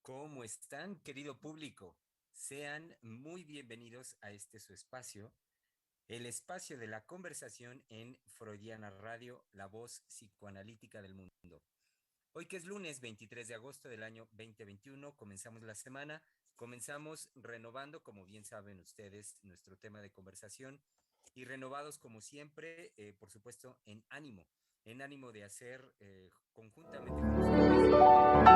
¿Cómo están, querido público? Sean muy bienvenidos a este su espacio, el espacio de la conversación en Freudiana Radio, la voz psicoanalítica del mundo. Hoy que es lunes 23 de agosto del año 2021, comenzamos la semana, comenzamos renovando, como bien saben ustedes, nuestro tema de conversación y renovados como siempre, por supuesto, en ánimo de hacer conjuntamente con ustedes.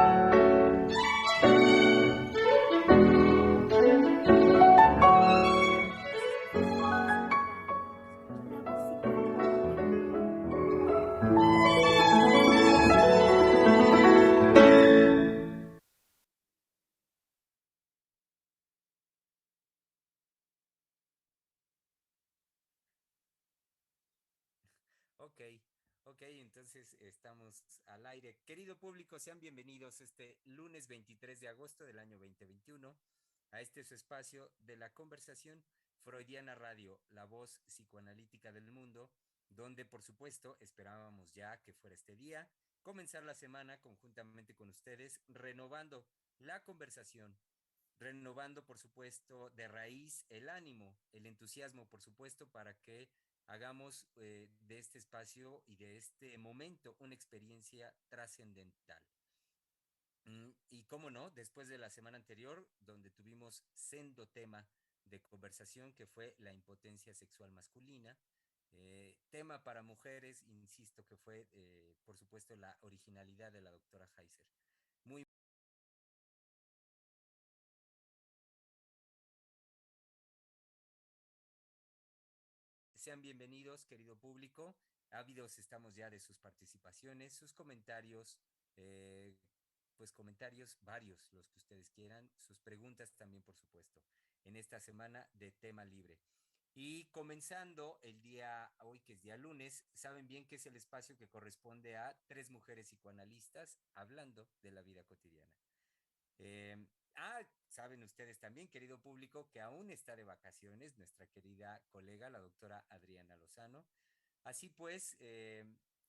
Ok, ok, entonces estamos al aire. Querido público, sean bienvenidos este lunes 23 de agosto del año 2021 a este su espacio de la conversación Freudiana Radio, la voz psicoanalítica del mundo, donde por supuesto esperábamos ya que fuera este día, comenzar la semana conjuntamente con ustedes, renovando la conversación, renovando por supuesto de raíz el ánimo, el entusiasmo por supuesto para que hagamos de este espacio y de este momento una experiencia trascendental. Y cómo no, después de la semana anterior, donde tuvimos sendo tema de conversación que fue la impotencia sexual masculina, tema para mujeres, insisto que fue, por supuesto, la originalidad de la doctora Heiser. Muy Sean bienvenidos, querido público. Ávidos estamos ya de sus participaciones, sus comentarios, eh, pues comentarios varios, los que ustedes quieran, sus preguntas también, por supuesto, en esta semana de tema libre. Y comenzando el día hoy, que es día lunes, saben bien que es el espacio que corresponde a tres mujeres psicoanalistas hablando de la vida cotidiana. Saben ustedes también, querido público, que aún está de vacaciones nuestra querida colega, la doctora Adriana Lozano. Así pues,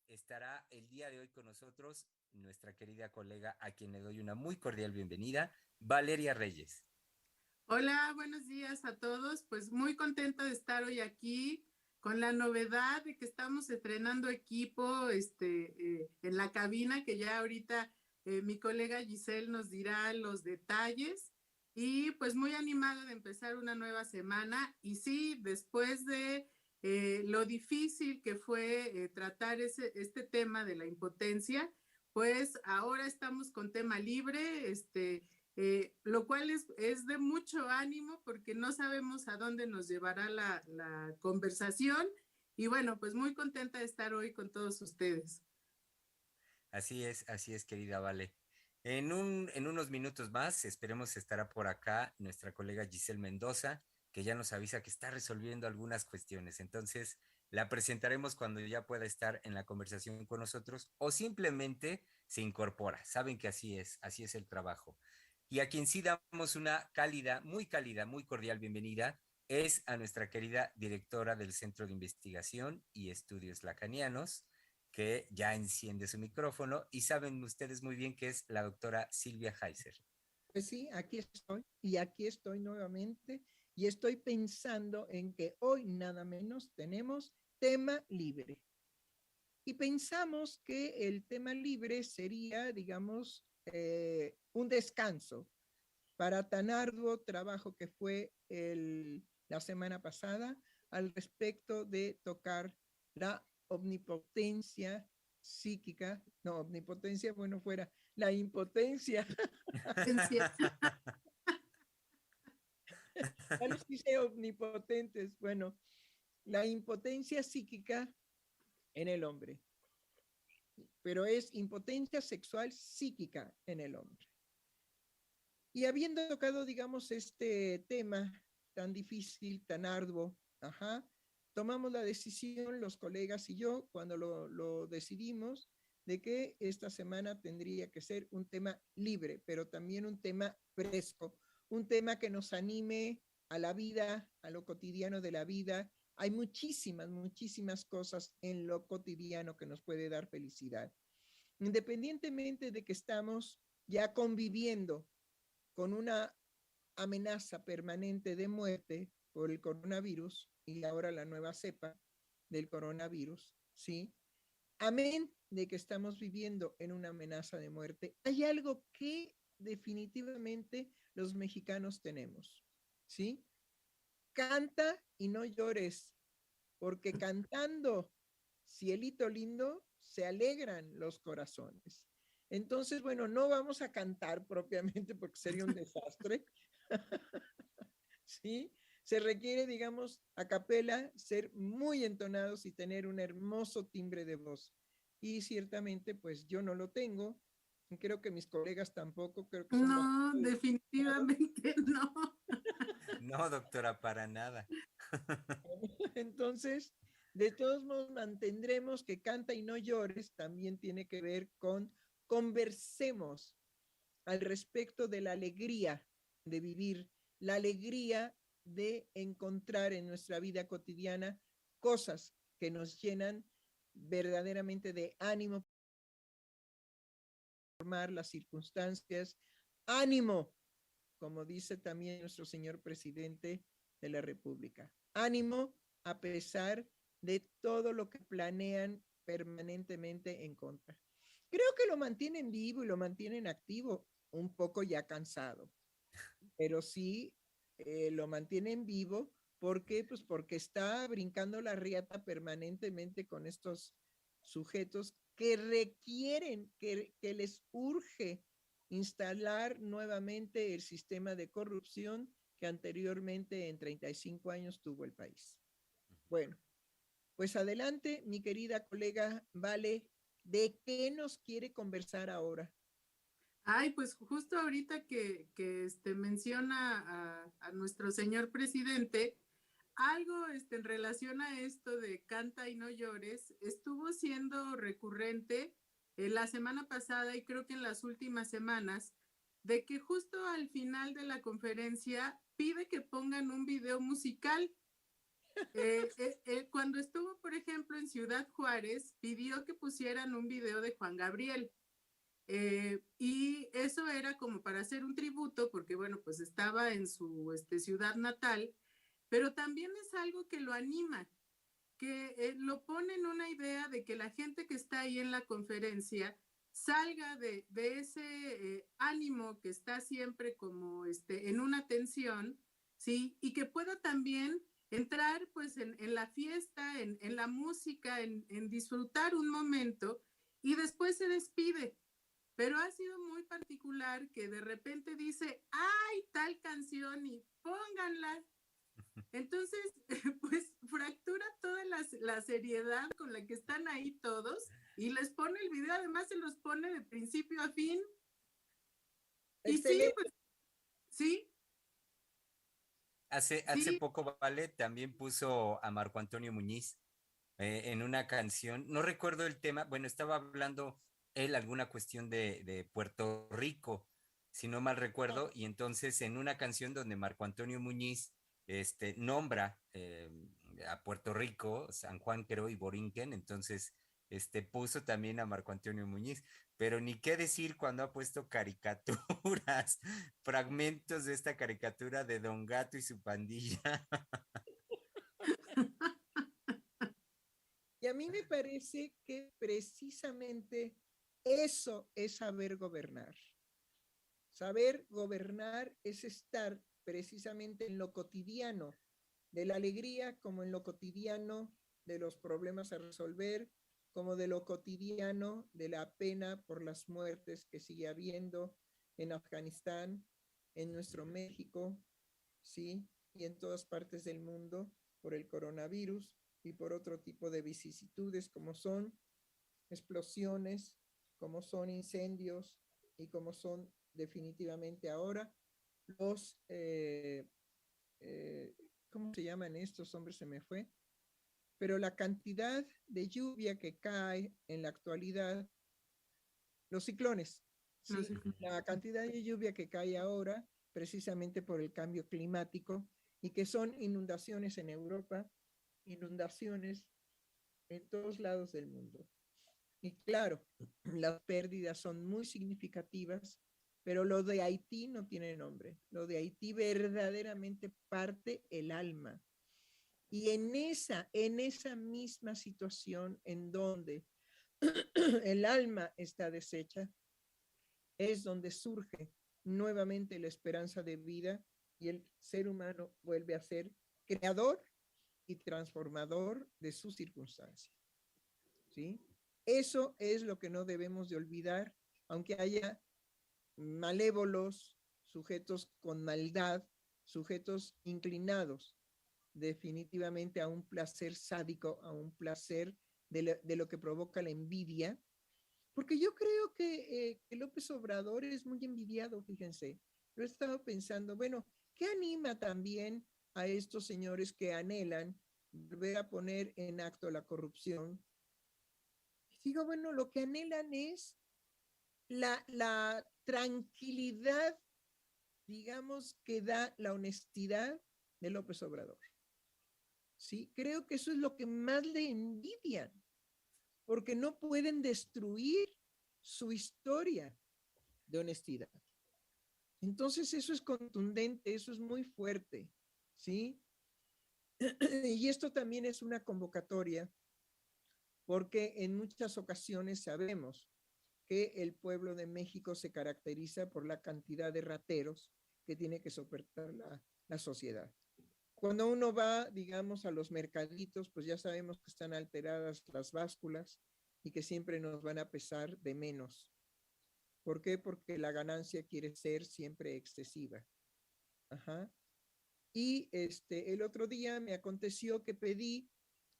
estará el día de hoy con nosotros nuestra querida colega, a quien le doy una muy cordial bienvenida, Valeria Reyes. Hola, buenos días a todos. Pues muy contenta de estar hoy aquí con la novedad de que estamos estrenando equipo en la cabina, que ya ahorita mi colega Giselle nos dirá los detalles. Y pues muy animada de empezar una nueva semana. Y sí, después de lo difícil que fue tratar este tema de la impotencia, pues ahora estamos con tema libre, lo cual es de mucho ánimo porque no sabemos a dónde nos llevará la conversación. Y bueno, pues muy contenta de estar hoy con todos ustedes. Así es, querida Vale. En unos minutos más, esperemos estará por acá nuestra colega Giselle Mendoza, que ya nos avisa que está resolviendo algunas cuestiones. Entonces, la presentaremos cuando ya pueda estar en la conversación con nosotros o simplemente se incorpora. Saben que así es el trabajo. Y a quien sí damos una cálida, muy cordial bienvenida es a nuestra querida directora del Centro de Investigación y Estudios Lacanianos, que ya enciende su micrófono y saben ustedes muy bien que es la doctora Silvia Heiser. Pues sí, aquí estoy nuevamente y estoy pensando en que hoy nada menos tenemos tema libre. Y pensamos que el tema libre sería, digamos, un descanso para tan arduo trabajo que fue la semana pasada al respecto de tocar la omnipotencia psíquica, no, omnipotencia, bueno, fuera la impotencia. Ya les dice omnipotentes, bueno, la impotencia psíquica en el hombre, pero es impotencia sexual psíquica en el hombre. Y habiendo tocado, digamos, este tema tan difícil, tan arduo, tomamos la decisión, los colegas y yo, cuando lo decidimos, de que esta semana tendría que ser un tema libre, pero también un tema fresco, un tema que nos anime a la vida, a lo cotidiano de la vida. Hay muchísimas cosas en lo cotidiano que nos puede dar felicidad. Independientemente de que estamos ya conviviendo con una amenaza permanente de muerte por el coronavirus y ahora la nueva cepa del coronavirus, ¿sí? Amén de que estamos viviendo en una amenaza de muerte, hay algo que definitivamente los mexicanos tenemos, ¿sí? Canta y no llores, porque cantando, cielito lindo, se alegran los corazones. Entonces, bueno, no vamos a cantar propiamente porque sería un desastre, ¿sí? Se requiere, digamos, a capela, ser muy entonados y tener un hermoso timbre de voz. Y ciertamente, pues yo no lo tengo, creo que mis colegas tampoco, creo que son No, bastante... definitivamente no. No, doctora, para nada. Entonces, de todos modos, mantendremos que canta y no llores, también tiene que ver con conversemos al respecto de la alegría de vivir, la alegría de encontrar en nuestra vida cotidiana cosas que nos llenan verdaderamente de ánimo, formar las circunstancias, ánimo, como dice también nuestro señor presidente de la República, ánimo a pesar de todo lo que planean permanentemente en contra. Creo que lo mantienen vivo y lo mantienen activo, un poco ya cansado, pero sí lo mantienen vivo. ¿Por qué? Pues porque está brincando la riata permanentemente con estos sujetos que requieren, que les urge instalar nuevamente el sistema de corrupción que anteriormente en 35 años tuvo el país. Bueno, pues adelante, mi querida colega Vale, ¿de qué nos quiere conversar ahora? Ay, pues justo ahorita menciona a nuestro señor presidente, algo en relación a esto de canta y no llores, estuvo siendo recurrente la semana pasada y creo que en las últimas semanas, de que justo al final de la conferencia pide que pongan un video musical. Cuando estuvo, por ejemplo, en Ciudad Juárez, pidió que pusieran un video de Juan Gabriel. Y eso era como para hacer un tributo, porque bueno, pues estaba en su ciudad natal, pero también es algo que lo anima, que lo pone en una idea de que la gente que está ahí en la conferencia salga de ese ánimo que está siempre como en una tensión, ¿sí? Y que pueda también entrar pues en la fiesta, en la música, en disfrutar un momento y después se despide. Pero ha sido muy particular que de repente dice, ¡ay, tal canción! Y pónganla. Entonces, pues fractura toda la seriedad con la que están ahí todos y les pone el video, además se los pone de principio a fin. Y sí, Excelente. pues sí, Hace sí, poco, Vale, también puso a Marco Antonio Muñiz en una canción, no recuerdo el tema, bueno, estaba hablando él alguna cuestión de Puerto Rico, si no mal recuerdo, y entonces en una canción donde Marco Antonio Muñiz nombra a Puerto Rico, San Juan, creo, y Borinquen, entonces puso también a Marco Antonio Muñiz, pero ni qué decir cuando ha puesto caricaturas, fragmentos de esta caricatura de Don Gato y su pandilla. Y a mí me parece que precisamente eso es saber gobernar. Saber gobernar es estar precisamente en lo cotidiano, de la alegría como en lo cotidiano de los problemas a resolver, como de lo cotidiano de la pena por las muertes que sigue habiendo en Afganistán, en nuestro México, ¿sí? Y en todas partes del mundo por el coronavirus y por otro tipo de vicisitudes como son explosiones, como son incendios y como son definitivamente ahora los, eh, ¿cómo se llaman estos? Hombres, se me fue. Pero la cantidad de lluvia que cae en la actualidad, los ciclones, no sé. ¿sí? La cantidad de lluvia que cae ahora, precisamente por el cambio climático, y que son inundaciones en Europa, inundaciones en todos lados del mundo. Y claro, las pérdidas son muy significativas pero lo de Haití no tiene nombre. Lo de Haití verdaderamente parte el alma. Y en esa misma situación en donde el alma está deshecha, es donde surge nuevamente la esperanza de vida y el ser humano vuelve a ser creador y transformador de sus circunstancias. ¿Sí? Eso es lo que no debemos de olvidar, aunque haya malévolos, sujetos con maldad, sujetos inclinados definitivamente a un placer sádico, a un placer de lo que provoca la envidia, porque yo creo que López Obrador es muy envidiado, fíjense. Lo he estado pensando, bueno, ¿qué anima también a estos señores que anhelan volver a poner en acto la corrupción? Digo, bueno, lo que anhelan es la tranquilidad, digamos, que da la honestidad de López Obrador. ¿Sí? Creo que eso es lo que más le envidian, porque no pueden destruir su historia de honestidad. Entonces eso es contundente, eso es muy fuerte, ¿sí? Y esto también es una convocatoria, porque en muchas ocasiones sabemos que el pueblo de México se caracteriza por la cantidad de rateros que tiene que soportar la sociedad. Cuando uno va, digamos, a los mercaditos, pues ya sabemos que están alteradas las básculas y que siempre nos van a pesar de menos. ¿Por qué? Porque la ganancia quiere ser siempre excesiva. Ajá. Y el otro día me aconteció que pedí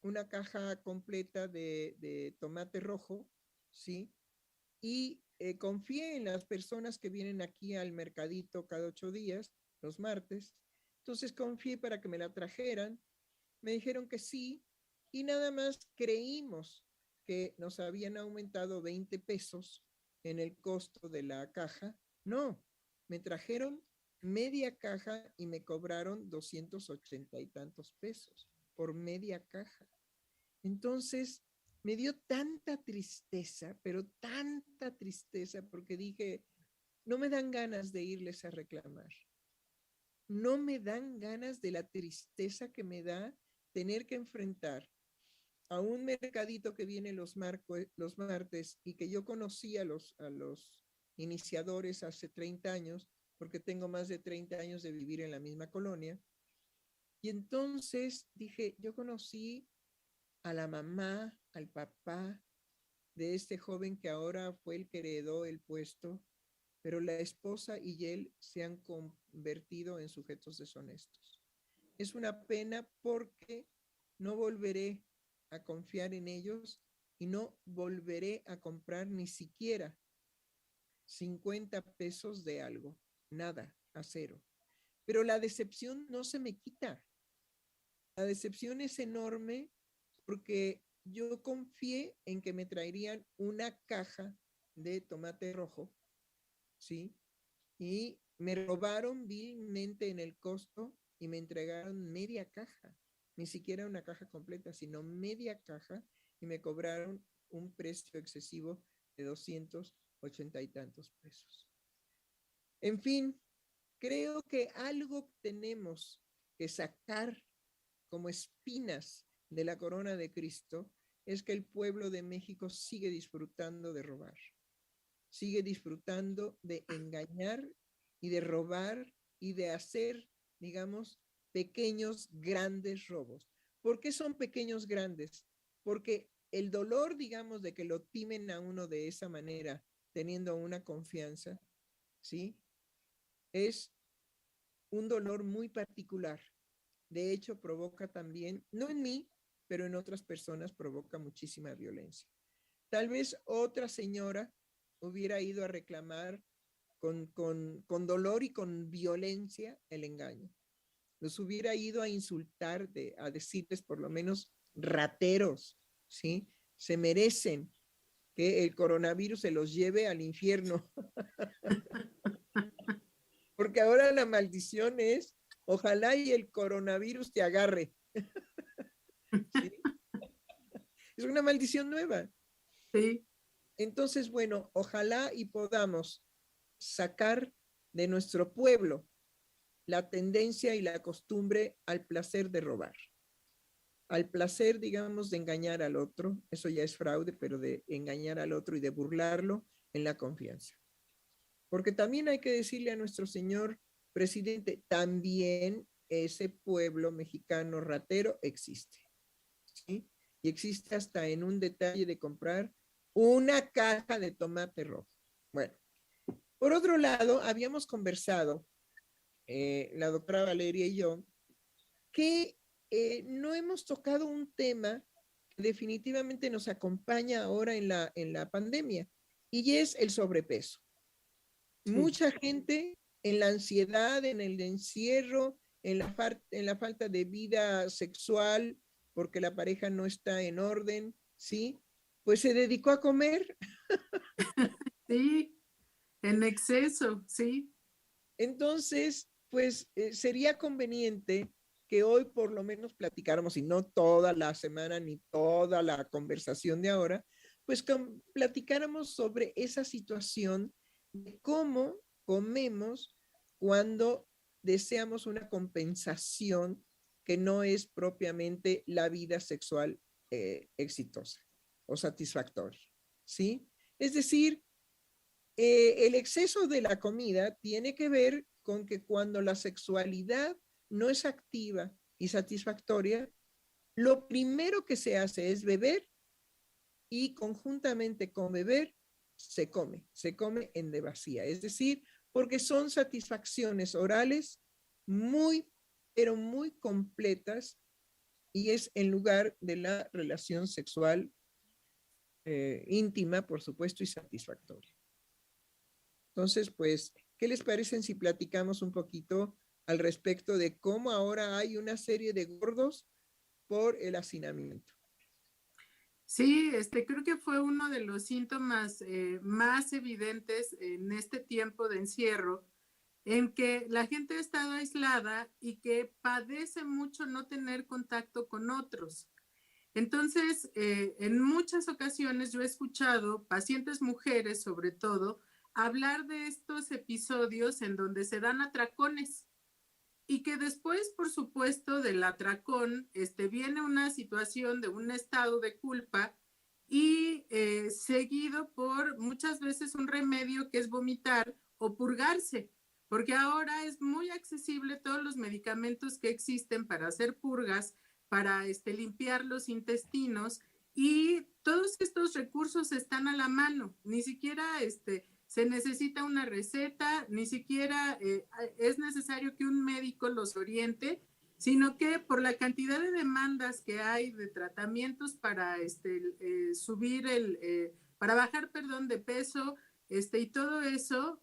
una caja completa de tomate rojo, ¿sí? Y confié en las personas que vienen aquí al mercadito cada 8 días, los martes. Entonces confié para que me la trajeran. Me dijeron que sí y nada más creímos que nos habían aumentado 20 pesos en el costo de la caja. No, me trajeron media caja y me cobraron 280 y tantos pesos por media caja. Entonces me dio tanta tristeza, pero tanta tristeza, porque dije, no me dan ganas de irles a reclamar. No me dan ganas de la tristeza que me da tener que enfrentar a un mercadito que viene los martes y que yo conocí a los iniciadores hace 30 años, porque tengo más de 30 años de vivir en la misma colonia. Y entonces dije, yo conocí a la mamá, al papá de este joven que ahora fue el que heredó el puesto, pero la esposa y él se han convertido en sujetos deshonestos. Es una pena porque no volveré a confiar en ellos y no volveré a comprar ni siquiera 50 pesos de algo, nada, a cero. Pero la decepción no se me quita. La decepción es enorme porque yo confié en que me traerían una caja de tomate rojo, ¿sí? Y me robaron vilmente en el costo y me entregaron media caja, ni siquiera una caja completa, sino media caja, y me cobraron un precio excesivo de 280 y tantos pesos. En fin, creo que algo tenemos que sacar como espinas de la corona de Cristo es que el pueblo de México sigue disfrutando de robar, sigue disfrutando de engañar y de robar y de hacer, digamos, pequeños, grandes robos. ¿Por qué son pequeños, grandes? Porque el dolor, digamos, de que lo timen a uno de esa manera, teniendo una confianza, ¿sí? Es un dolor muy particular. De hecho, provoca también, no en mí, pero en otras personas provoca muchísima violencia. Tal vez otra señora hubiera ido a reclamar con dolor y con violencia el engaño. Los hubiera ido a insultar, a decirles por lo menos rateros, ¿sí? Se merecen que el coronavirus se los lleve al infierno. Porque ahora la maldición es, ojalá y el coronavirus te agarre. ¿Sí? Es una maldición nueva. Sí. Entonces, bueno, ojalá y podamos sacar de nuestro pueblo la tendencia y la costumbre al placer de robar, al placer, digamos, de engañar al otro. Eso ya es fraude, pero de engañar al otro y de burlarlo en la confianza. Porque también hay que decirle a nuestro señor presidente, también ese pueblo mexicano ratero existe, ¿sí? Y existe hasta en un detalle de comprar una caja de tomate rojo. Bueno, por otro lado, habíamos conversado, la doctora Valeria y yo, que no hemos tocado un tema que definitivamente nos acompaña ahora en la pandemia, y es el sobrepeso. Sí. Mucha gente en la ansiedad, en el encierro, en la falta de vida sexual, porque la pareja no está en orden, ¿sí? Pues se dedicó a comer. Sí, en exceso, sí. Entonces, pues sería conveniente que hoy por lo menos platicáramos, y no toda la semana ni toda la conversación de ahora, pues platicáramos sobre esa situación de cómo comemos cuando deseamos una compensación que no es propiamente la vida sexual exitosa o satisfactoria, ¿sí? Es decir, el exceso de la comida tiene que ver con que cuando la sexualidad no es activa y satisfactoria, lo primero que se hace es beber, y conjuntamente con beber se come en demasía. Es decir, porque son satisfacciones orales muy, pero muy completas, y es en lugar de la relación sexual íntima, por supuesto, y satisfactoria. Entonces, pues, ¿qué les parecen si platicamos un poquito al respecto de cómo ahora hay una serie de gordos por el hacinamiento? Sí, creo que fue uno de los síntomas más evidentes en este tiempo de encierro, en que la gente ha estado aislada y que padece mucho no tener contacto con otros. Entonces, en muchas ocasiones yo he escuchado pacientes mujeres, sobre todo, hablar de estos episodios en donde se dan atracones y que después, por supuesto, del atracón, viene una situación de un estado de culpa y seguido por muchas veces un remedio que es vomitar o purgarse, porque ahora es muy accesible todos los medicamentos que existen para hacer purgas, para limpiar los intestinos, y todos estos recursos están a la mano, ni siquiera se necesita una receta, ni siquiera es necesario que un médico los oriente, sino que por la cantidad de demandas que hay de tratamientos para subir para bajar, perdón, de peso, y todo eso,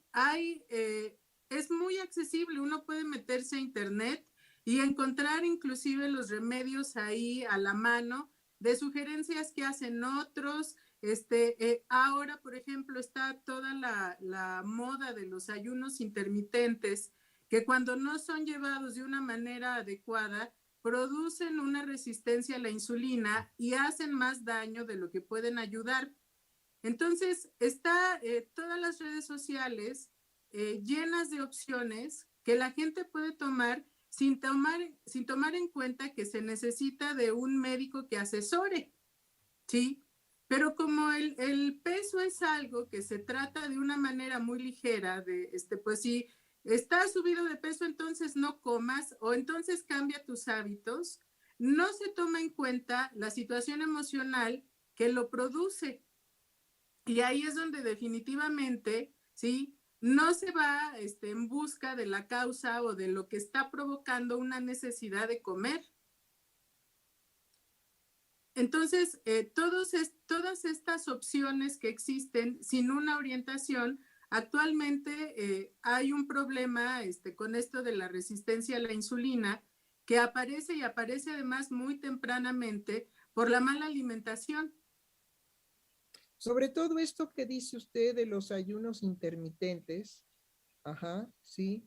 es muy accesible. Uno puede meterse a internet y encontrar inclusive los remedios ahí a la mano, de sugerencias que hacen otros. Ahora, por ejemplo, está toda la moda de los ayunos intermitentes, que cuando no son llevados de una manera adecuada, producen una resistencia a la insulina y hacen más daño de lo que pueden ayudar. Entonces, está todas las redes sociales llenas de opciones que la gente puede tomar sin tomar en cuenta que se necesita de un médico que asesore, ¿sí? Pero como el peso es algo que se trata de una manera muy ligera, pues si estás subido de peso, entonces no comas, o entonces cambia tus hábitos, no se toma en cuenta la situación emocional que lo produce. Y ahí es donde definitivamente, ¿sí? No se va en busca de la causa o de lo que está provocando una necesidad de comer. Entonces, todas estas opciones que existen sin una orientación, actualmente hay un problema con esto de la resistencia a la insulina, que aparece y aparece además muy tempranamente por la mala alimentación. Sobre todo esto que dice usted de los ayunos intermitentes, ajá, sí,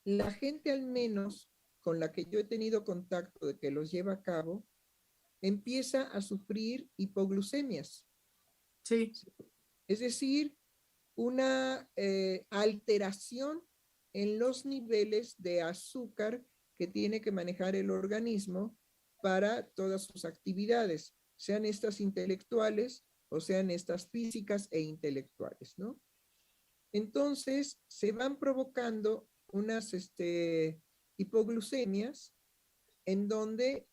la gente al menos con la que yo he tenido contacto de que los lleva a cabo, empieza a sufrir hipoglucemias. Sí. Es decir, una alteración en los niveles de azúcar que tiene que manejar el organismo para todas sus actividades, sean estas intelectuales o sean estas físicas e intelectuales, ¿no? Entonces, se van provocando unas hipoglucemias en donde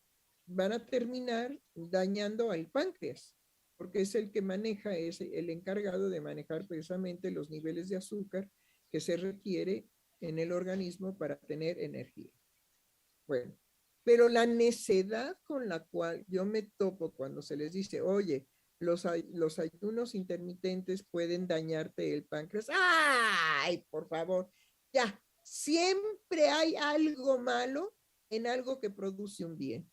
van a terminar dañando al páncreas, porque es el que maneja, es el encargado de manejar precisamente los niveles de azúcar que se requiere en el organismo para tener energía. Bueno, pero la necedad con la cual yo me topo cuando se les dice, oye, los ayunos intermitentes pueden dañarte el páncreas. ¡Ay, por favor! Ya, siempre hay algo malo en algo que produce un bien.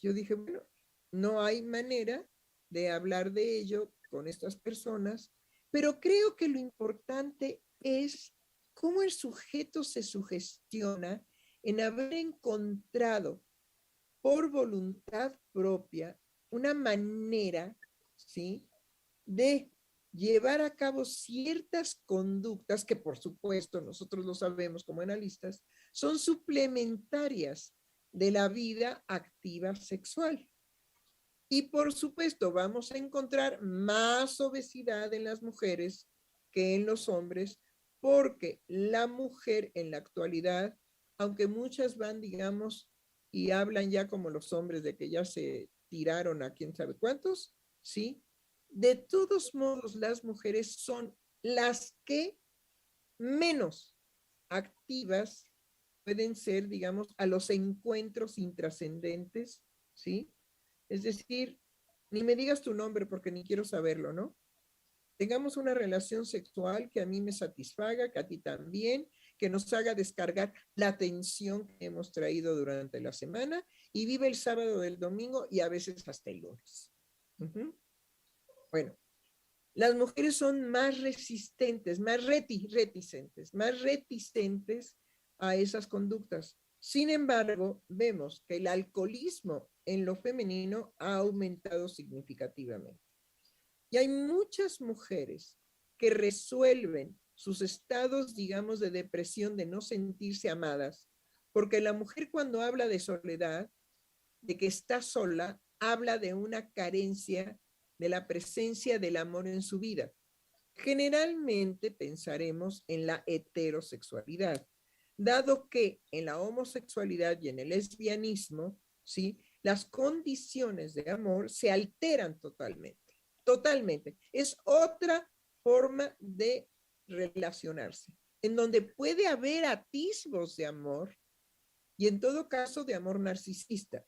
Yo dije, bueno, no hay manera de hablar de ello con estas personas, pero creo que lo importante es cómo el sujeto se sugestiona en haber encontrado por voluntad propia una manera, ¿sí?, de llevar a cabo ciertas conductas que, por supuesto, nosotros lo sabemos como analistas, son suplementarias de la vida activa sexual. Y por supuesto, vamos a encontrar más obesidad en las mujeres que en los hombres, porque la mujer en la actualidad, aunque muchas van, digamos, y hablan ya como los hombres de que ya se tiraron a quién sabe cuántos, ¿sí? De todos modos, las mujeres son las que menos activas pueden ser, digamos, a los encuentros intrascendentes, ¿sí? Es decir, ni me digas tu nombre porque ni quiero saberlo, ¿no? Tengamos una relación sexual que a mí me satisfaga, que a ti también, que nos haga descargar la tensión que hemos traído durante la semana y vive el sábado, el domingo y a veces hasta el lunes. Bueno, las mujeres son más resistentes, más reticentes, más reticentes a esas conductas. Sin embargo, vemos que el alcoholismo en lo femenino ha aumentado significativamente. Y hay muchas mujeres que resuelven sus estados, digamos, de depresión, de no sentirse amadas, porque la mujer cuando habla de soledad, de que está sola, habla de una carencia de la presencia del amor en su vida. Generalmente pensaremos en la heterosexualidad, dado que en la homosexualidad y en el lesbianismo, ¿sí?, las condiciones de amor se alteran totalmente. Totalmente. Es otra forma de relacionarse, en donde puede haber atisbos de amor y en todo caso de amor narcisista.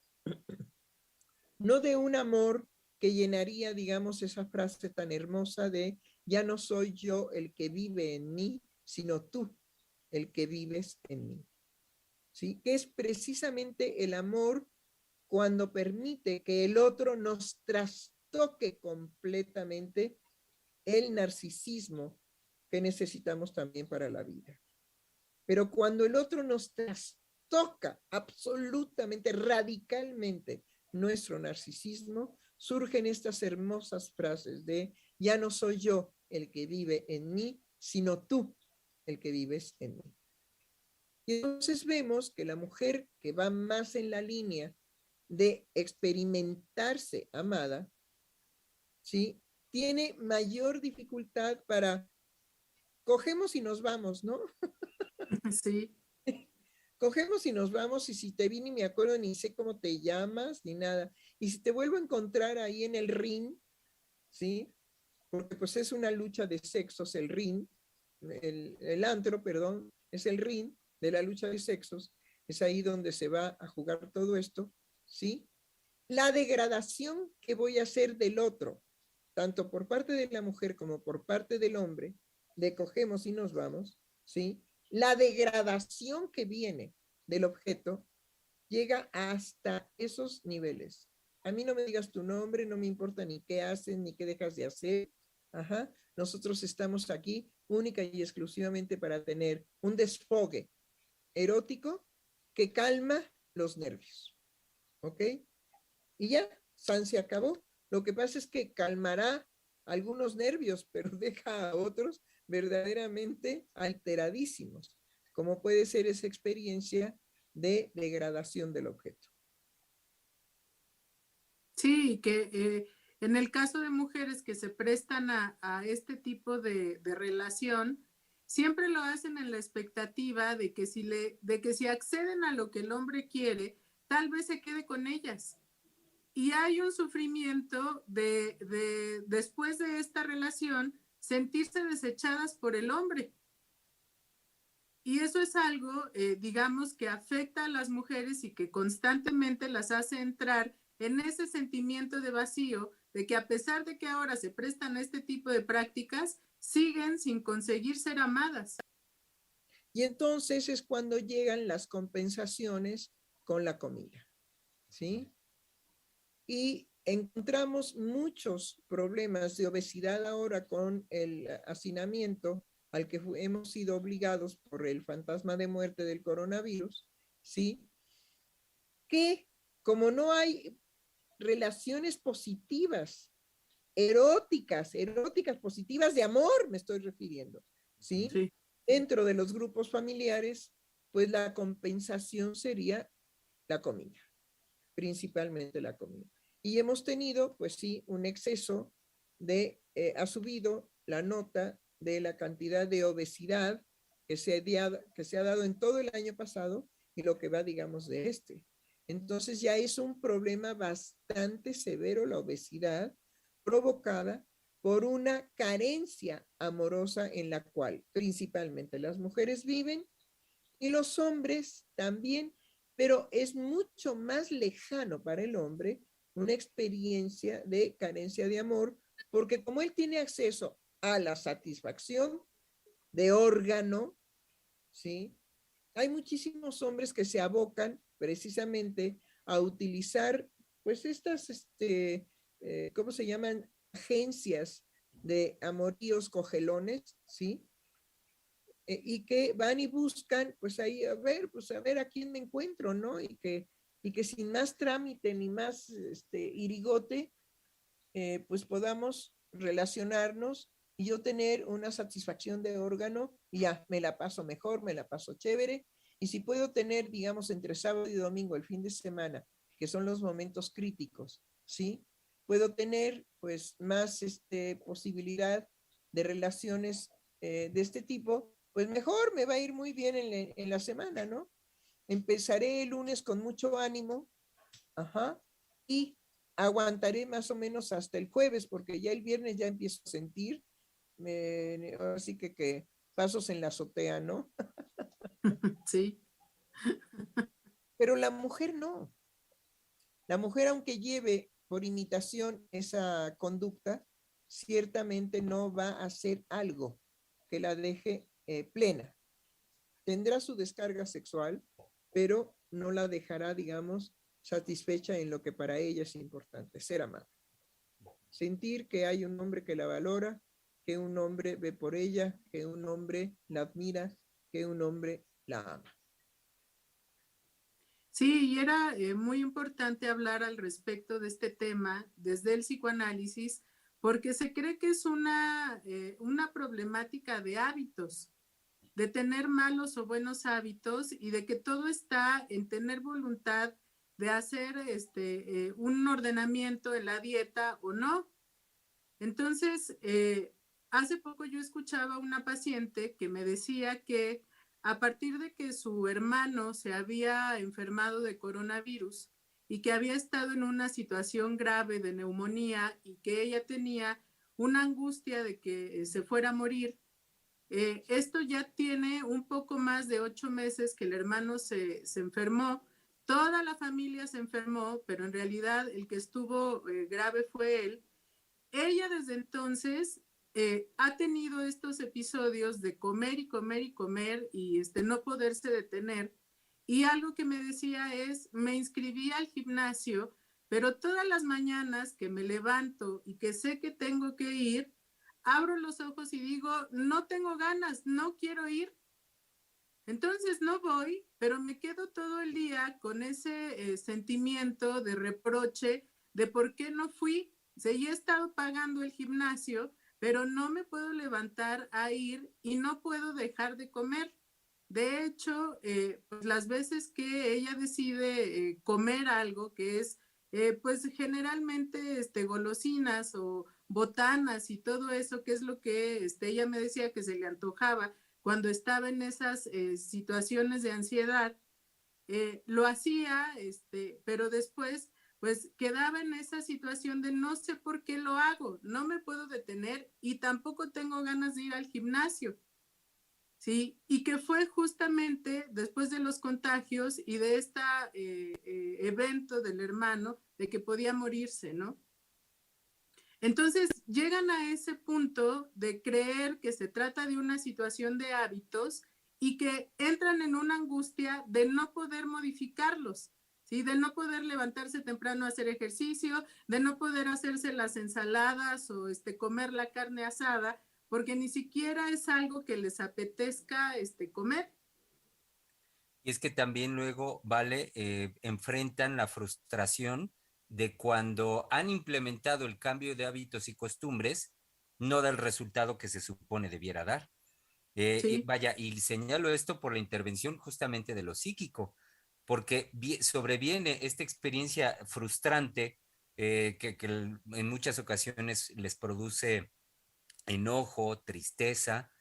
No de un amor que llenaría, digamos, esa frase tan hermosa de ya no soy yo el que vive en mí, sino tú el que vives en mí. ¿Sí? Que es precisamente el amor cuando permite que el otro nos trastoque completamente el narcisismo que necesitamos también para la vida. Pero cuando el otro nos trastoca absolutamente, radicalmente nuestro narcisismo, surgen estas hermosas frases de ya no soy yo el que vive en mí, sino tú el que vives en mí. Y entonces vemos que la mujer que va más en la línea de experimentarse amada, ¿sí?, tiene mayor dificultad para cogemos y nos vamos, ¿no? Sí. Cogemos y nos vamos y si te vi ni me acuerdo ni sé cómo te llamas ni nada. Y si te vuelvo a encontrar ahí en el ring, ¿sí? Porque pues es una lucha de sexos el ring, el antro, perdón, es el ring de la lucha de sexos, es ahí donde se va a jugar todo esto, ¿sí? La degradación que voy a hacer del otro, tanto por parte de la mujer como por parte del hombre, de cogemos y nos vamos, ¿sí? La degradación que viene del objeto llega hasta esos niveles. A mí no me digas tu nombre, no me importa ni qué haces, ni qué dejas de hacer. Ajá. Nosotros estamos aquí única y exclusivamente para tener un desfogue erótico que calma los nervios. ¿Ok? Y ya, San se acabó. Lo que pasa es que calmará algunos nervios, pero deja a otros verdaderamente alteradísimos, como puede ser esa experiencia de degradación del objeto. Sí, que en el caso de mujeres que se prestan a este tipo de relación, siempre lo hacen en la expectativa de que de que si acceden a lo que el hombre quiere, tal vez se quede con ellas. Y hay un sufrimiento después de esta relación, sentirse desechadas por el hombre. Y eso es algo, digamos, que afecta a las mujeres y que constantemente las hace entrar en ese sentimiento de vacío, de que a pesar de que ahora se prestan a este tipo de prácticas, siguen sin conseguir ser amadas. Y entonces es cuando llegan las compensaciones con la comida, ¿sí? Y encontramos muchos problemas de obesidad ahora con el hacinamiento al que hemos sido obligados por el fantasma de muerte del coronavirus, ¿sí? Que como no hay relaciones positivas, eróticas positivas de amor, me estoy refiriendo, ¿sí? Sí. Dentro de los grupos familiares, pues la compensación sería la comida, principalmente la comida. Y hemos tenido, pues sí, un exceso ha subido la nota de la cantidad de obesidad que se ha dado en todo el año pasado y lo que va, digamos, de este. Entonces ya es un problema bastante severo la obesidad provocada por una carencia amorosa en la cual principalmente las mujeres viven y los hombres también, pero es mucho más lejano para el hombre una experiencia de carencia de amor, porque como él tiene acceso a la satisfacción de órgano, ¿sí? Hay muchísimos hombres que se abocan precisamente a utilizar, pues estas, ¿cómo se llaman? Agencias de amoríos cogelones, ¿sí? Y que van y buscan, pues ahí, pues a ver a quién me encuentro, ¿no? Y que sin más trámite ni más irigote, pues podamos relacionarnos y yo tener una satisfacción de órgano y ya, me la paso mejor, me la paso chévere. Y si puedo tener, digamos, entre sábado y domingo, el fin de semana, que son los momentos críticos, ¿sí? Puedo tener, pues, más posibilidad de relaciones de este tipo, pues mejor me va a ir muy bien en la semana, ¿no? Empezaré el lunes con mucho ánimo, ajá, y aguantaré más o menos hasta el jueves, porque ya el viernes ya empiezo a sentir, así que pasos en la azotea, ¿no? Sí. Pero la mujer no. La mujer, aunque lleve por imitación esa conducta, ciertamente no va a hacer algo que la deje plena. Tendrá su descarga sexual, pero no la dejará, digamos, satisfecha en lo que para ella es importante, ser amada. Sentir que hay un hombre que la valora, que un hombre ve por ella, que un hombre la admira, que un hombre la ama. Sí, y era muy importante hablar al respecto de este tema desde el psicoanálisis, porque se cree que es una problemática de hábitos, de tener malos o buenos hábitos y de que todo está en tener voluntad de hacer un ordenamiento en la dieta o no. Entonces, hace poco yo escuchaba a una paciente que me decía que a partir de que su hermano se había enfermado de coronavirus y que había estado en una situación grave de neumonía y que ella tenía una angustia de que se fuera a morir, esto ya tiene un poco más de 8 meses que el hermano se enfermó. Toda la familia se enfermó, pero en realidad el que estuvo grave fue él. Ella desde entonces ha tenido estos episodios de comer y comer y comer y no poderse detener. Y algo que me decía es, me inscribí al gimnasio, pero todas las mañanas que me levanto y que sé que tengo que ir, abro los ojos y digo, no tengo ganas, no quiero ir. Entonces no voy, pero me quedo todo el día con ese sentimiento de reproche de por qué no fui. seguí he estado pagando el gimnasio, pero no me puedo levantar a ir y no puedo dejar de comer. De hecho, pues las veces que ella decide comer algo, que es pues generalmente golosinas o botanas y todo eso, que es lo que ella me decía que se le antojaba cuando estaba en esas situaciones de ansiedad, lo hacía, pero después pues quedaba en esa situación de no sé por qué lo hago, no me puedo detener y tampoco tengo ganas de ir al gimnasio. Sí, y que fue justamente después de los contagios y de este evento del hermano de que podía morirse, ¿no? Entonces llegan a ese punto de creer que se trata de una situación de hábitos y que entran en una angustia de no poder modificarlos, ¿sí? De no poder levantarse temprano a hacer ejercicio, de no poder hacerse las ensaladas o comer la carne asada, porque ni siquiera es algo que les apetezca comer. Y es que también luego, vale, enfrentan la frustración de cuando han implementado el cambio de hábitos y costumbres, no da el resultado que se supone debiera dar. Sí, Vaya, y señalo esto por la intervención justamente de lo psíquico, porque sobreviene esta experiencia frustrante que en muchas ocasiones les produce enojo, tristeza,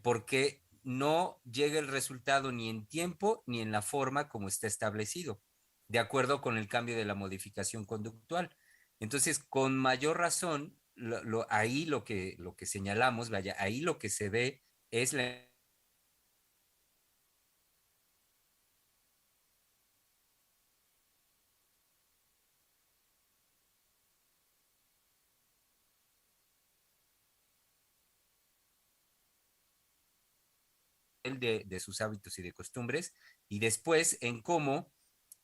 porque no llega el resultado ni en tiempo ni en la forma como está establecido, de acuerdo con el cambio de la modificación conductual. Entonces, con mayor razón, ahí lo que señalamos, vaya, ahí lo que se ve es de sus hábitos y de costumbres, y después en cómo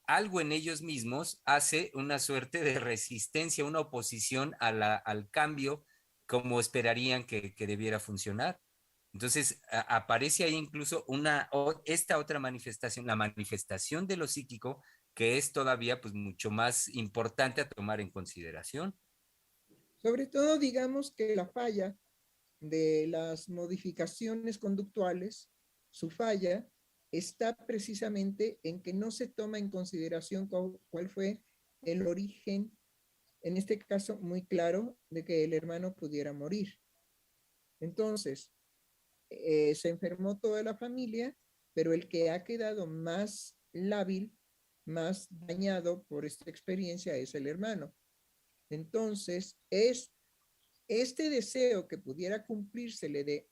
algo en ellos mismos hace una suerte de resistencia, una oposición al cambio como esperarían que debiera funcionar. Entonces aparece ahí incluso esta otra manifestación, la manifestación de lo psíquico, que es todavía pues mucho más importante a tomar en consideración. Sobre todo, digamos que la falla de las modificaciones conductuales, su falla está precisamente en que no se toma en consideración cuál fue el origen, en este caso muy claro, de que el hermano pudiera morir. Entonces, se enfermó toda la familia, pero el que ha quedado más lábil, más dañado por esta experiencia es el hermano. Entonces, es este deseo que pudiera cumplírsele de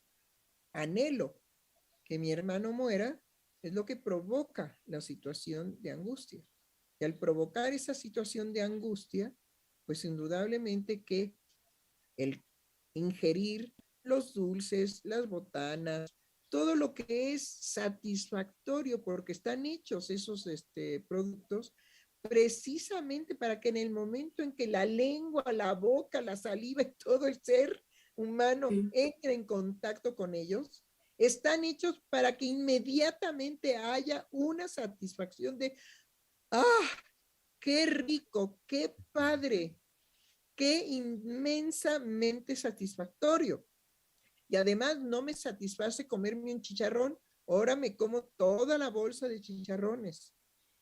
anhelo que mi hermano muera, es lo que provoca la situación de angustia. Y al provocar esa situación de angustia, pues indudablemente que el ingerir los dulces, las botanas, todo lo que es satisfactorio porque están hechos esos productos precisamente para que en el momento en que la lengua, la boca, la saliva y todo el ser humano sí. entre en contacto con ellos, están hechos para que inmediatamente haya una satisfacción de, ah, qué rico, qué padre, qué inmensamente satisfactorio. Y además no me satisface comerme un chicharrón, ahora me como toda la bolsa de chicharrones.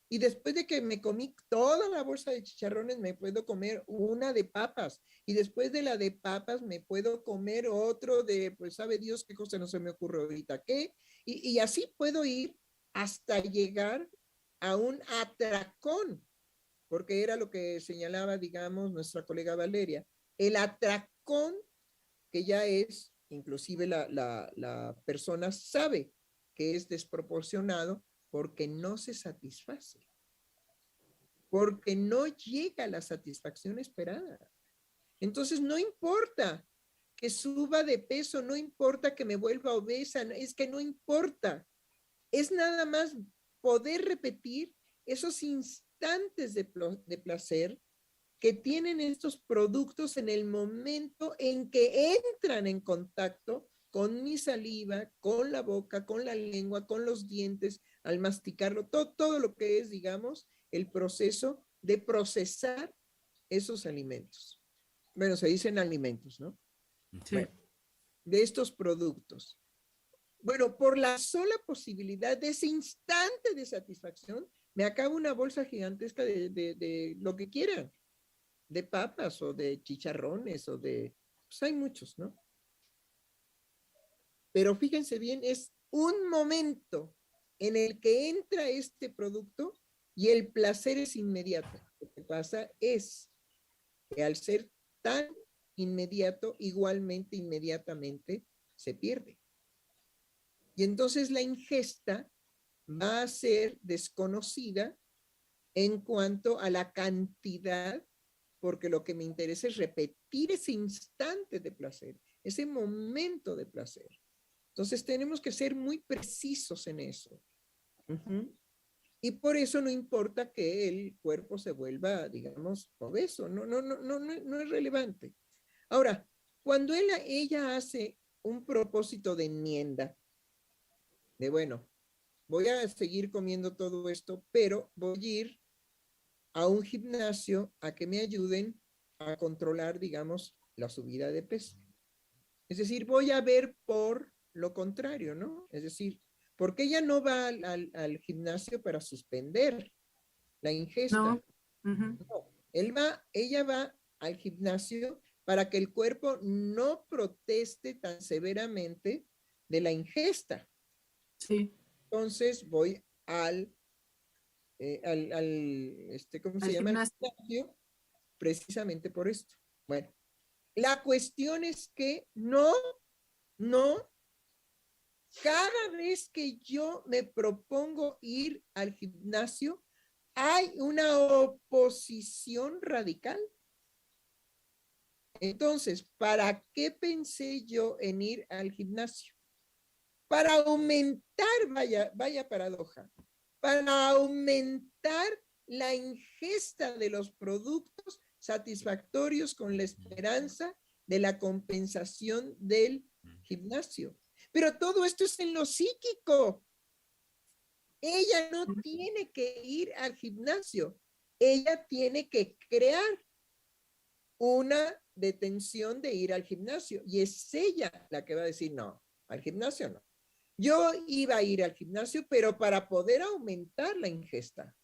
Y después de que me comí toda la bolsa de chicharrones, me puedo comer una de papas. Y después de la de papas, me puedo comer otro de, pues sabe Dios qué cosa no se me ocurre ahorita, ¿qué? Y así puedo ir hasta llegar a un atracón, porque era lo que señalaba, digamos, nuestra colega Valeria. El atracón, que ya es, inclusive la persona sabe que es desproporcionado porque no se satisface, porque no llega a la satisfacción esperada. Entonces, no importa que suba de peso, no importa que me vuelva obesa, es que no importa. Es nada más poder repetir esos instantes de placer que tienen estos productos en el momento en que entran en contacto con mi saliva, con la boca, con la lengua, con los dientes, al masticarlo, todo lo que es, digamos, el proceso de procesar esos alimentos. bueno, se dicen alimentos, ¿no? Sí. Bueno, de estos productos. Bueno, por la sola posibilidad de ese instante de satisfacción, me acabo una bolsa gigantesca de lo que quieran, de papas o de chicharrones o de, pues hay muchos, ¿no? Pero fíjense bien, es un momento en el que entra este producto y el placer es inmediato. Lo que pasa es que al ser tan inmediato, igualmente, inmediatamente, se pierde. Y entonces la ingesta va a ser desconocida en cuanto a la cantidad, porque lo que me interesa es repetir ese instante de placer, ese momento de placer. Entonces tenemos que ser muy precisos en eso. Y por eso no importa que el cuerpo se vuelva, digamos, obeso, no es relevante. Ahora, cuando ella hace un propósito de enmienda, de bueno, voy a seguir comiendo todo esto, pero voy a ir a un gimnasio a que me ayuden a controlar, digamos, la subida de peso. Es decir, voy a ver por lo contrario, ¿no? Es decir, porque ella no va al gimnasio para suspender la ingesta. No. No, ella va al gimnasio para que el cuerpo no proteste tan severamente de la ingesta. Sí. Entonces voy ¿cómo se llama? Gimnasio, precisamente por esto. Bueno, la cuestión es que no, cada vez que yo me propongo ir al gimnasio, hay una oposición radical. Entonces, ¿para qué pensé yo en ir al gimnasio? Para aumentar, vaya paradoja, para aumentar la ingesta de los productos satisfactorios con la esperanza de la compensación del gimnasio. Pero todo esto es en lo psíquico. Ella no tiene que ir al gimnasio. Ella tiene que crear una detención de ir al gimnasio. Y es ella la que va a decir, no, al gimnasio no. Yo iba a ir al gimnasio, pero para poder aumentar la ingesta.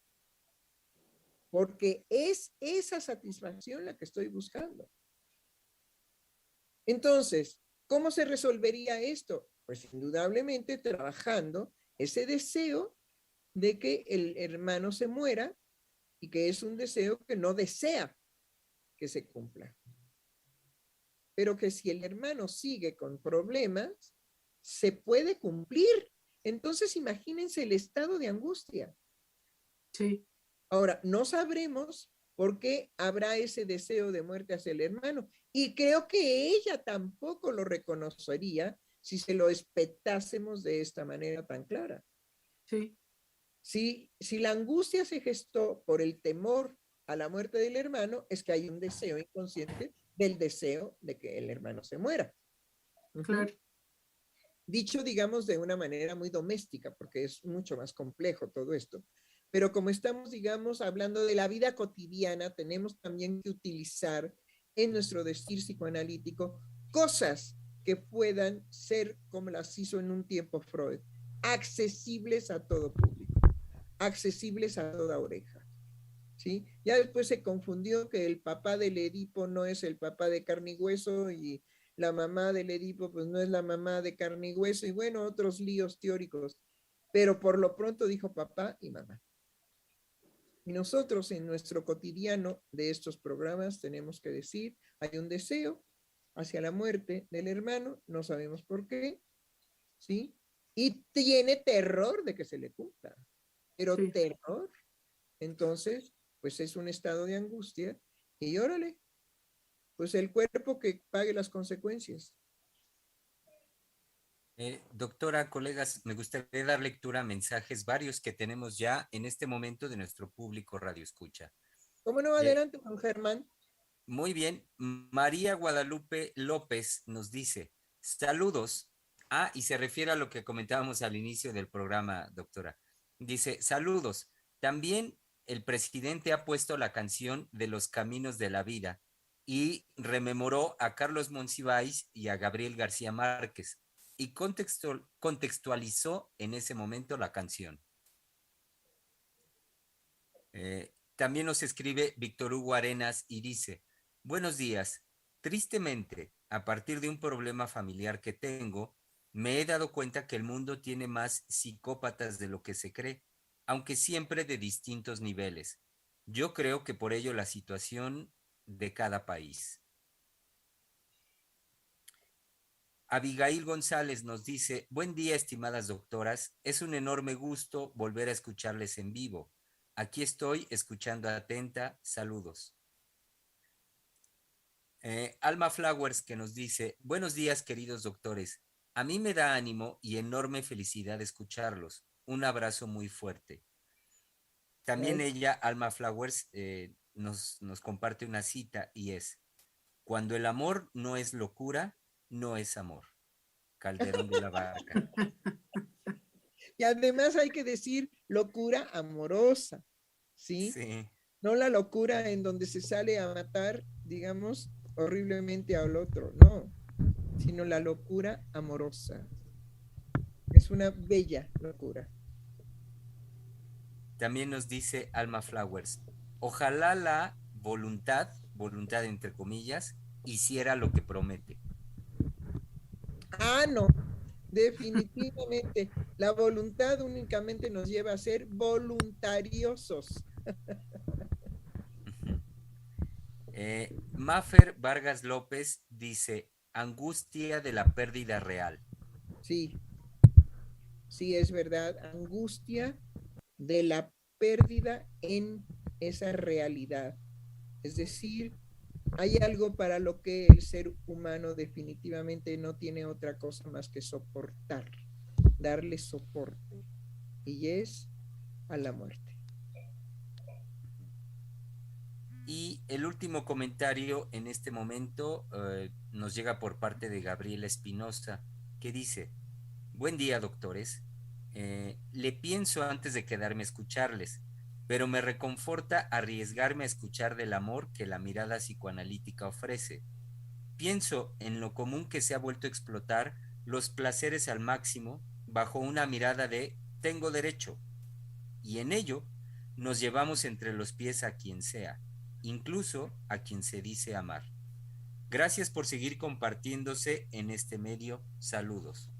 Porque es esa satisfacción la que estoy buscando. Entonces, ¿cómo se resolvería esto? Pues indudablemente trabajando ese deseo de que el hermano se muera y que es un deseo que no desea que se cumpla. Pero que si el hermano sigue con problemas, se puede cumplir. Entonces imagínense el estado de angustia. Sí. Ahora, no sabremos por qué habrá ese deseo de muerte hacia el hermano. Y creo que ella tampoco lo reconocería si se lo espetásemos de esta manera tan clara. Sí. Si la angustia se gestó por el temor a la muerte del hermano, es que hay un deseo inconsciente del deseo de que el hermano se muera. Claro. Dicho, digamos, de una manera muy doméstica, porque es mucho más complejo todo esto. Pero como estamos, digamos, hablando de la vida cotidiana, tenemos también que utilizar en nuestro decir psicoanalítico cosas que puedan ser, como las hizo en un tiempo Freud, accesibles a todo público, accesibles a toda oreja. ¿Sí? Ya después se confundió que el papá del Edipo no es el papá de carne y hueso y la mamá del Edipo pues no es la mamá de carne y hueso y bueno, otros líos teóricos, pero por lo pronto dijo papá y mamá. Y nosotros en nuestro cotidiano de estos programas tenemos que decir, hay un deseo hacia la muerte del hermano, no sabemos por qué, ¿sí? Y tiene terror de que se le cumpla, pero sí. Terror. Entonces, pues es un estado de angustia y órale, pues el cuerpo que pague las consecuencias. Doctora, colegas, me gustaría dar lectura a mensajes varios que tenemos ya en este momento de nuestro público Radio Escucha. ¿Cómo no? Adelante, Juan Germán. Muy bien. María Guadalupe López nos dice, saludos. Ah, y se refiere a lo que comentábamos al inicio del programa, doctora. Dice, saludos. También el presidente ha puesto la canción de Los Caminos de la Vida y rememoró a Carlos Monsiváis y a Gabriel García Márquez y contextualizó en ese momento la canción. También nos escribe Víctor Hugo Arenas y dice: buenos días, tristemente, a partir de un problema familiar que tengo, me he dado cuenta que el mundo tiene más psicópatas de lo que se cree, aunque siempre de distintos niveles. Yo creo que por ello la situación de cada país. Abigail González nos dice: buen día, estimadas doctoras, es un enorme gusto volver a escucharles en vivo. Aquí estoy escuchando atenta, saludos. Alma Flowers, que nos dice: buenos días, queridos doctores, a mí me da ánimo y enorme felicidad escucharlos. Un abrazo muy fuerte. También ella, Alma Flowers, nos comparte una cita y es: cuando el amor no es locura, no es amor. Calderón de la Barca. Y además hay que decir locura amorosa, ¿sí? Sí. No la locura en donde se sale a matar, digamos, horriblemente al otro, no, sino la locura amorosa. Es una bella locura. También nos dice Alma Flowers: ojalá la voluntad entre comillas, hiciera lo que promete. Ah, no, definitivamente. La voluntad únicamente nos lleva a ser voluntariosos. Mafer Vargas López dice: angustia de la pérdida real. Sí, sí, es verdad. Angustia de la pérdida en esa realidad. Es decir, hay algo para lo que el ser humano definitivamente no tiene otra cosa más que soportar, darle soporte, y es a la muerte. Y el último comentario en este momento nos llega por parte de Gabriela Espinosa, que dice: buen día, doctores. Le pienso antes de quedarme a escucharles, pero me reconforta arriesgarme a escuchar del amor que la mirada psicoanalítica ofrece. Pienso en lo común que se ha vuelto a explotar los placeres al máximo bajo una mirada de tengo derecho, y en ello nos llevamos entre los pies a quien sea, incluso a quien se dice amar. Gracias por seguir compartiéndose en este medio. Saludos.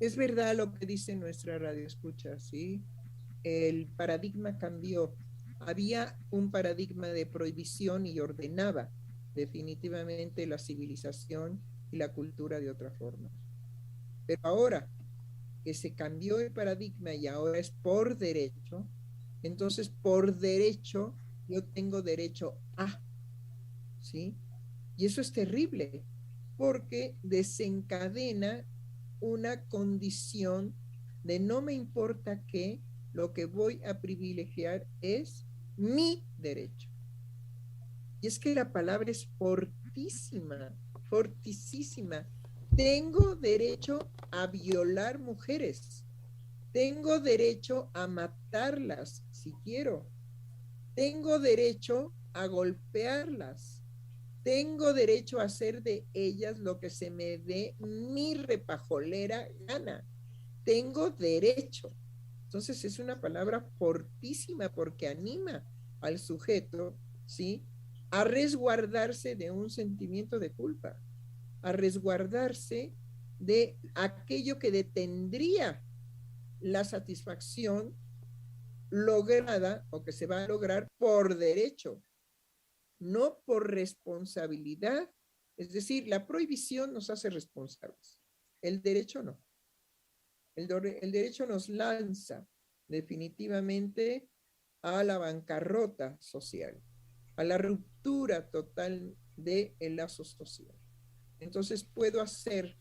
Es verdad lo que dice nuestra radio escucha, ¿sí? El paradigma cambió. Había un paradigma de prohibición y ordenaba definitivamente la civilización y la cultura de otra forma. Pero ahora que se cambió el paradigma y ahora es por derecho, entonces por derecho yo tengo derecho a, ¿sí? Y eso es terrible porque desencadena una condición de no me importa qué, lo que voy a privilegiar es mi derecho. Y es que la palabra es fortísima, fortísima. Tengo derecho a violar mujeres. Tengo derecho a matarlas si quiero. Tengo derecho a golpearlas. Tengo derecho a hacer de ellas lo que se me dé mi repajolera gana. Tengo derecho. Entonces es una palabra fortísima porque anima al sujeto, ¿sí?, a resguardarse de un sentimiento de culpa, a resguardarse de aquello que detendría la satisfacción lograda o que se va a lograr por derecho, no por responsabilidad. Es decir, la prohibición nos hace responsables, el derecho no. El derecho nos lanza definitivamente a la bancarrota social, a la ruptura total del lazo social. Entonces puedo hacer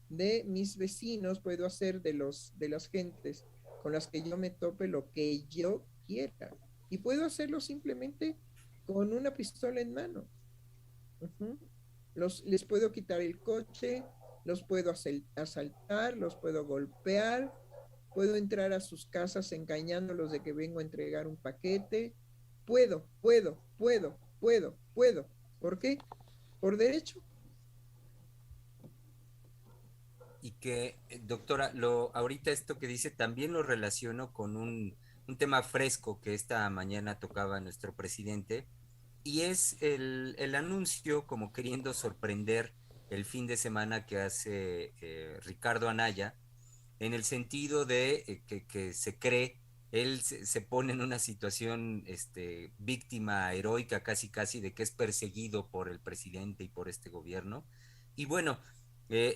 de mis vecinos, puedo hacer de las gentes con las que yo me tope lo que yo quiera. Y puedo hacerlo simplemente con una pistola en mano. Les puedo quitar el coche, los puedo asaltar, los puedo golpear, puedo entrar a sus casas engañándolos de que vengo a entregar un paquete. Puedo. ¿Por qué? Por derecho. Y que, doctora, ahorita esto que dice también lo relaciono con un tema fresco que esta mañana tocaba nuestro presidente, y es el anuncio como queriendo sorprender el fin de semana que hace Ricardo Anaya, en el sentido de que se cree, él se pone en una situación víctima heroica casi casi de que es perseguido por el presidente y por este gobierno. Y bueno,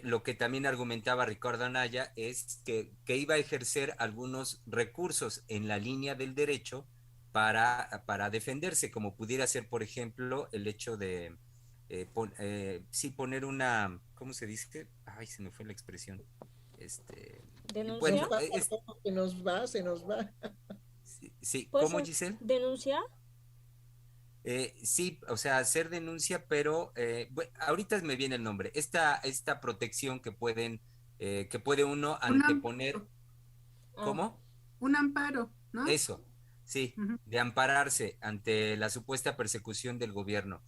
lo que también argumentaba Ricardo Anaya es que iba a ejercer algunos recursos en la línea del derecho para defenderse, como pudiera ser, por ejemplo, el hecho de sí poner una, ¿cómo se dice? Ay, se me fue la expresión. Se Bueno, ¿Denuncia? se nos va. sí, sí, ¿Puede ¿cómo, ser Giselle? denuncia? Sí, o sea, hacer denuncia, pero ahorita me viene el nombre. Esta protección que puede uno Un anteponer, amparo, Ah, ¿cómo? un amparo, ¿no? Eso, sí, Ujú. de ampararse ante la supuesta persecución del gobierno.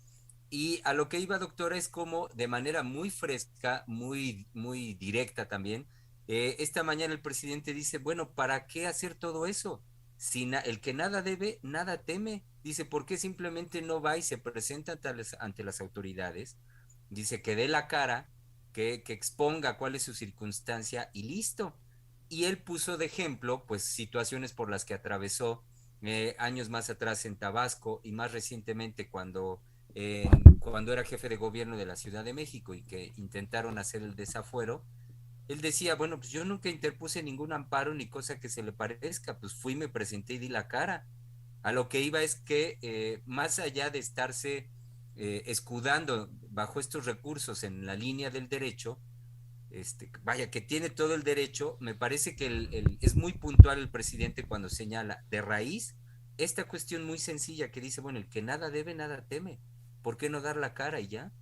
Y a lo que iba, doctora, es como de manera muy fresca, muy directa también, esta mañana el presidente dice, bueno, ¿para qué hacer todo eso? Si el que nada debe, nada teme. Dice, ¿por qué simplemente no va y se presenta ante las autoridades? Dice, que dé la cara, que exponga cuál es su circunstancia y listo. Y él puso de ejemplo, pues, situaciones por las que atravesó años más atrás en Tabasco y más recientemente cuando era jefe de gobierno de la Ciudad de México y que intentaron hacer el desafuero. Él decía, bueno, pues yo nunca interpuse ningún amparo ni cosa que se le parezca, pues fui, me presenté y di la cara. A lo que iba es que más allá de estarse escudando bajo estos recursos en la línea del derecho, vaya, que tiene todo el derecho, me parece que es muy puntual el presidente cuando señala de raíz esta cuestión muy sencilla que dice, bueno, el que nada debe, nada teme. ¿Por qué no dar la cara y ya?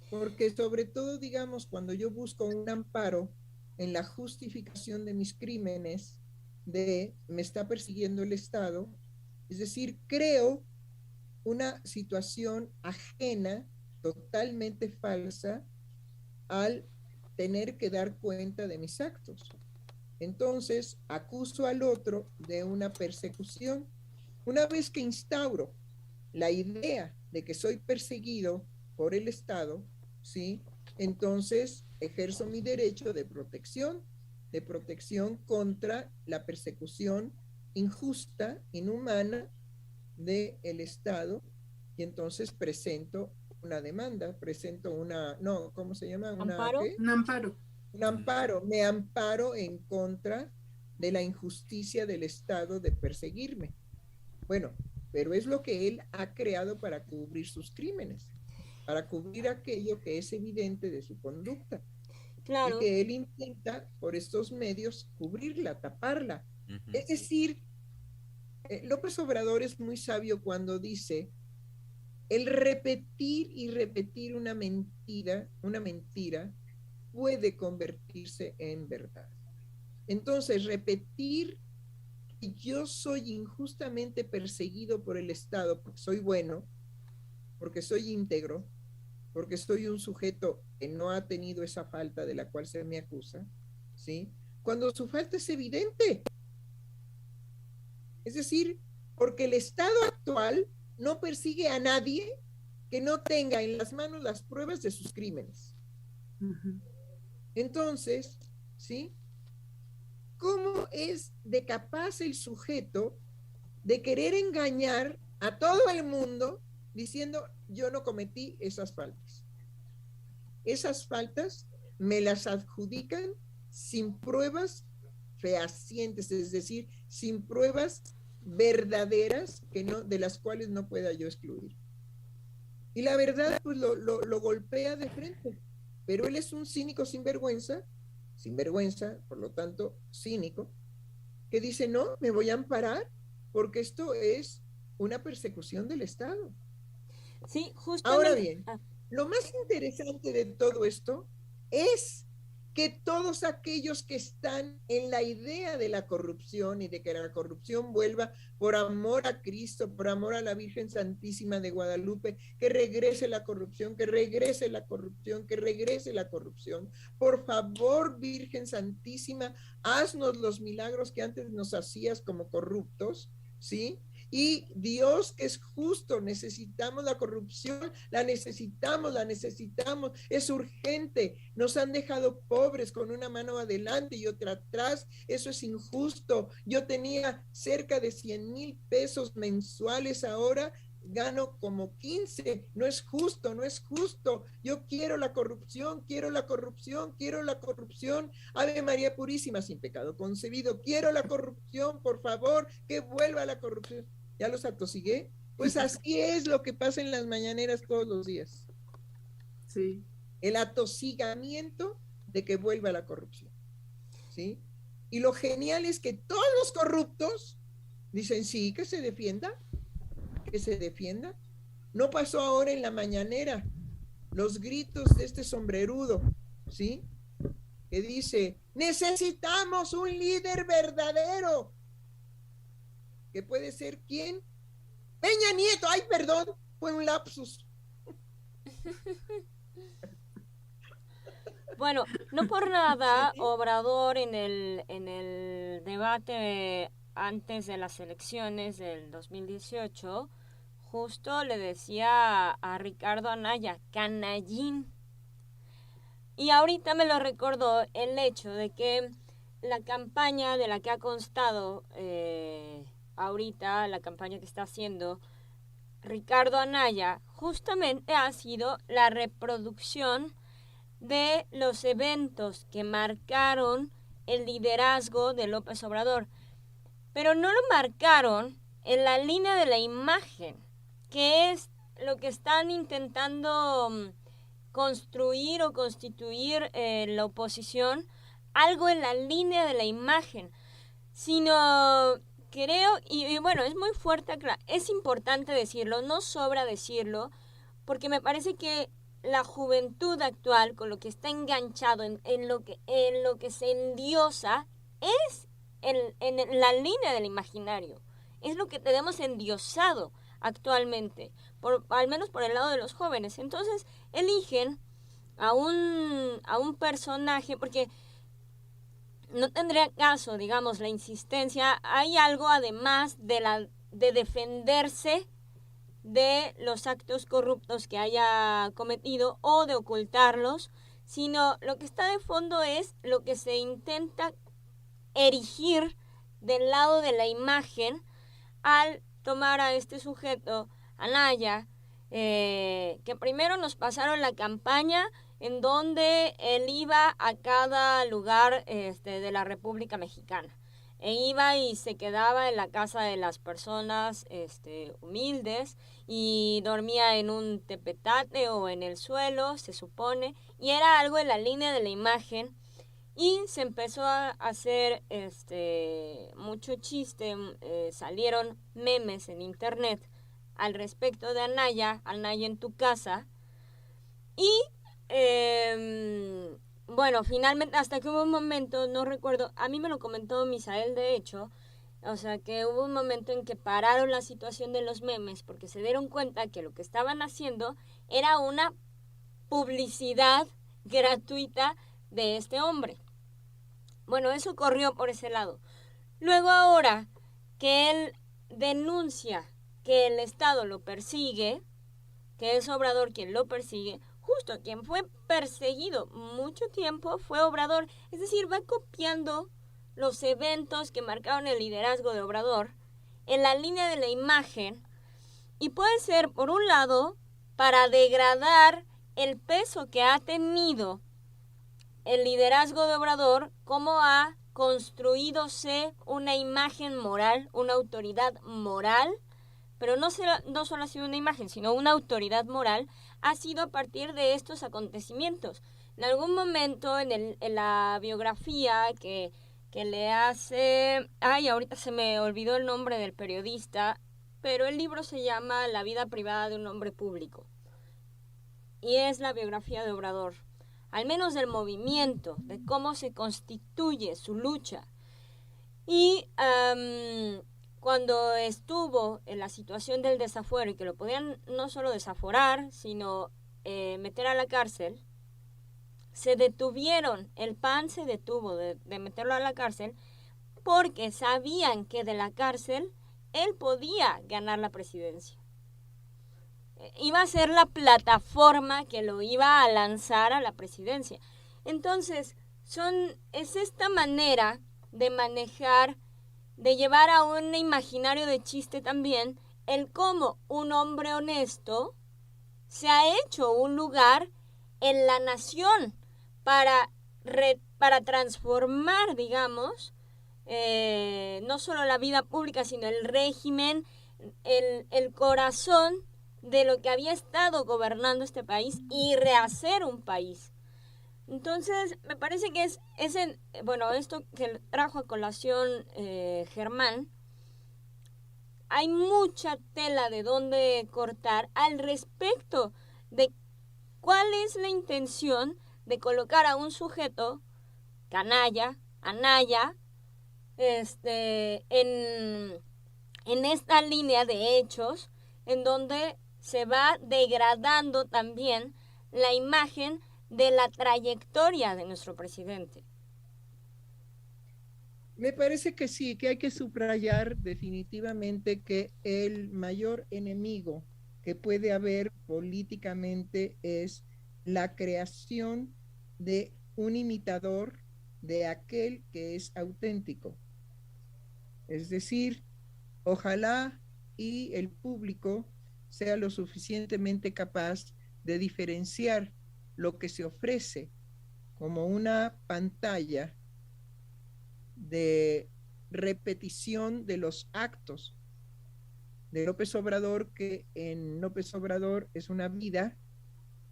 Porque sobre todo, digamos, cuando yo busco un amparo en la justificación de mis crímenes, de me está persiguiendo el Estado, es decir, creo una situación ajena, totalmente falsa, al tener que dar cuenta de mis actos. Entonces, acuso al otro de una persecución. Una vez que instauro la idea de que soy perseguido por el Estado, ¿sí? Entonces ejerzo mi derecho de protección contra la persecución injusta, inhumana del Estado, y entonces presento una demanda, presento una, no, ¿cómo se llama? Una, ¿amparo? ¿qué? Un amparo. Un amparo, me amparo en contra de la injusticia del Estado de perseguirme. Bueno, pero es lo que él ha creado para cubrir sus crímenes, para cubrir aquello que es evidente de su conducta y Claro. que él intenta por estos medios cubrirla, taparla. Uh -huh. Es decir, López Obrador es muy sabio cuando dice, el repetir y repetir una mentira puede convertirse en verdad. Entonces, repetir que yo soy injustamente perseguido por el Estado porque soy bueno, porque soy íntegro, porque soy un sujeto que no ha tenido esa falta de la cual se me acusa, ¿sí? Cuando su falta es evidente. Es decir, porque el Estado actual no persigue a nadie que no tenga en las manos las pruebas de sus crímenes. Entonces, ¿sí? ¿Cómo es de capaz el sujeto de querer engañar a todo el mundo diciendo yo no cometí esas faltas? Esas faltas me las adjudican sin pruebas fehacientes, es decir, sin pruebas verdaderas que no, de las cuales no pueda yo excluir. Y la verdad, pues lo golpea de frente. Pero él es un cínico sinvergüenza, por lo tanto, cínico, que dice, no, me voy a amparar porque esto es una persecución del Estado. Sí, justamente. Ahora bien, lo más interesante de todo esto es que todos aquellos que están en la idea de la corrupción y de que la corrupción vuelva por amor a Cristo, por amor a la Virgen Santísima de Guadalupe, que regrese la corrupción, que regrese la corrupción, que regrese la corrupción. Por favor, Virgen Santísima, haznos los milagros que antes nos hacías como corruptos, ¿sí? Y Dios, que es justo, necesitamos la corrupción, la necesitamos, es urgente. Nos han dejado pobres con una mano adelante y otra atrás. Eso es injusto. Yo tenía cerca de 100,000 pesos mensuales, ahora gano como 15. No es justo, no es justo. Yo quiero la corrupción, quiero la corrupción, quiero la corrupción. Ave María Purísima, sin pecado concebido. Quiero la corrupción, por favor, que vuelva la corrupción. ¿Ya los atosigué? Pues así es lo que pasa en las mañaneras todos los días. Sí. El atosigamiento de que vuelva la corrupción. ¿Sí? Y lo genial es que todos los corruptos dicen, sí, que se defienda, que se defienda. No pasó ahora en la mañanera. Los gritos de este sombrerudo, ¿sí? Que dice, necesitamos un líder verdadero. ¿Que puede ser quién? Peña Nieto. Ay, perdón, fue un lapsus. Bueno, no por nada, ¿sí? Obrador en el debate antes de las elecciones del 2018, justo le decía a Ricardo Anaya, canallín. Y ahorita me lo recordó el hecho de que la campaña de la que ha constado ahorita, la campaña que está haciendo Ricardo Anaya, justamente ha sido la reproducción de los eventos que marcaron el liderazgo de López Obrador. Pero no lo marcaron en la línea de la imagen, que es lo que están intentando construir o constituir la oposición, algo en la línea de la imagen, sino creo, y bueno, es muy fuerte, es importante decirlo, no sobra decirlo, porque me parece que la juventud actual, con lo que está enganchado en lo que se endiosa, es en la línea del imaginario, es lo que tenemos endiosado actualmente, al menos por el lado de los jóvenes. Entonces eligen a un personaje, porque no tendría caso, digamos, la insistencia. Hay algo además de defenderse de los actos corruptos que haya cometido o de ocultarlos, sino lo que está de fondo es lo que se intenta erigir del lado de la imagen al tomar a este sujeto, Anaya, que primero nos pasaron la campaña en donde él iba a cada lugar de la República Mexicana. E iba y se quedaba en la casa de las personas humildes y dormía en un tepetate o en el suelo, se supone, y era algo en la línea de la imagen. Y se empezó a hacer mucho chiste, salieron memes en internet al respecto de Anaya en tu casa. Y bueno, finalmente, hasta que hubo un momento, no recuerdo, a mí me lo comentó Misael de hecho, o sea que hubo un momento en que pararon la situación de los memes porque se dieron cuenta que lo que estaban haciendo era una publicidad gratuita de este hombre. Bueno, eso corrió por ese lado. Luego ahora que él denuncia que el Estado lo persigue, que es Obrador quien lo persigue, justo quien fue perseguido mucho tiempo fue Obrador. Es decir, va copiando los eventos que marcaron el liderazgo de Obrador en la línea de la imagen, y puede ser, por un lado, para degradar el peso que ha tenido el liderazgo de Obrador, cómo ha construídose una imagen moral, una autoridad moral, pero no solo ha sido una imagen, sino una autoridad moral, ha sido a partir de estos acontecimientos. En algún momento en la biografía que le hace... ahorita se me olvidó el nombre del periodista, pero el libro se llama La vida privada de un hombre público. Y es la biografía de Obrador. al menos del movimiento, de cómo se constituye su lucha. Y cuando estuvo en la situación del desafuero y que lo podían no solo desaforar, sino meter a la cárcel, se detuvieron, el PAN se detuvo de meterlo a la cárcel porque sabían que de la cárcel él podía ganar la presidencia. Iba a ser la plataforma que lo iba a lanzar a la presidencia. Entonces, es esta manera de manejar, de llevar a un imaginario de chiste también, el cómo un hombre honesto se ha hecho un lugar en la nación para transformar, digamos, no solo la vida pública, sino el régimen, el corazón de lo que había estado gobernando este país y rehacer un país. Entonces, me parece que esto que trajo a colación Germán, hay mucha tela de dónde cortar al respecto de cuál es la intención de colocar a un sujeto canalla, anaya, en esta línea de hechos en donde se va degradando también la imagen de la trayectoria de nuestro presidente. Me parece que sí, que hay que subrayar definitivamente que el mayor enemigo que puede haber políticamente es la creación de un imitador de aquel que es auténtico. Es decir, ojalá y el público sea lo suficientemente capaz de diferenciar lo que se ofrece como una pantalla de repetición de los actos de López Obrador, que en López Obrador es una vida,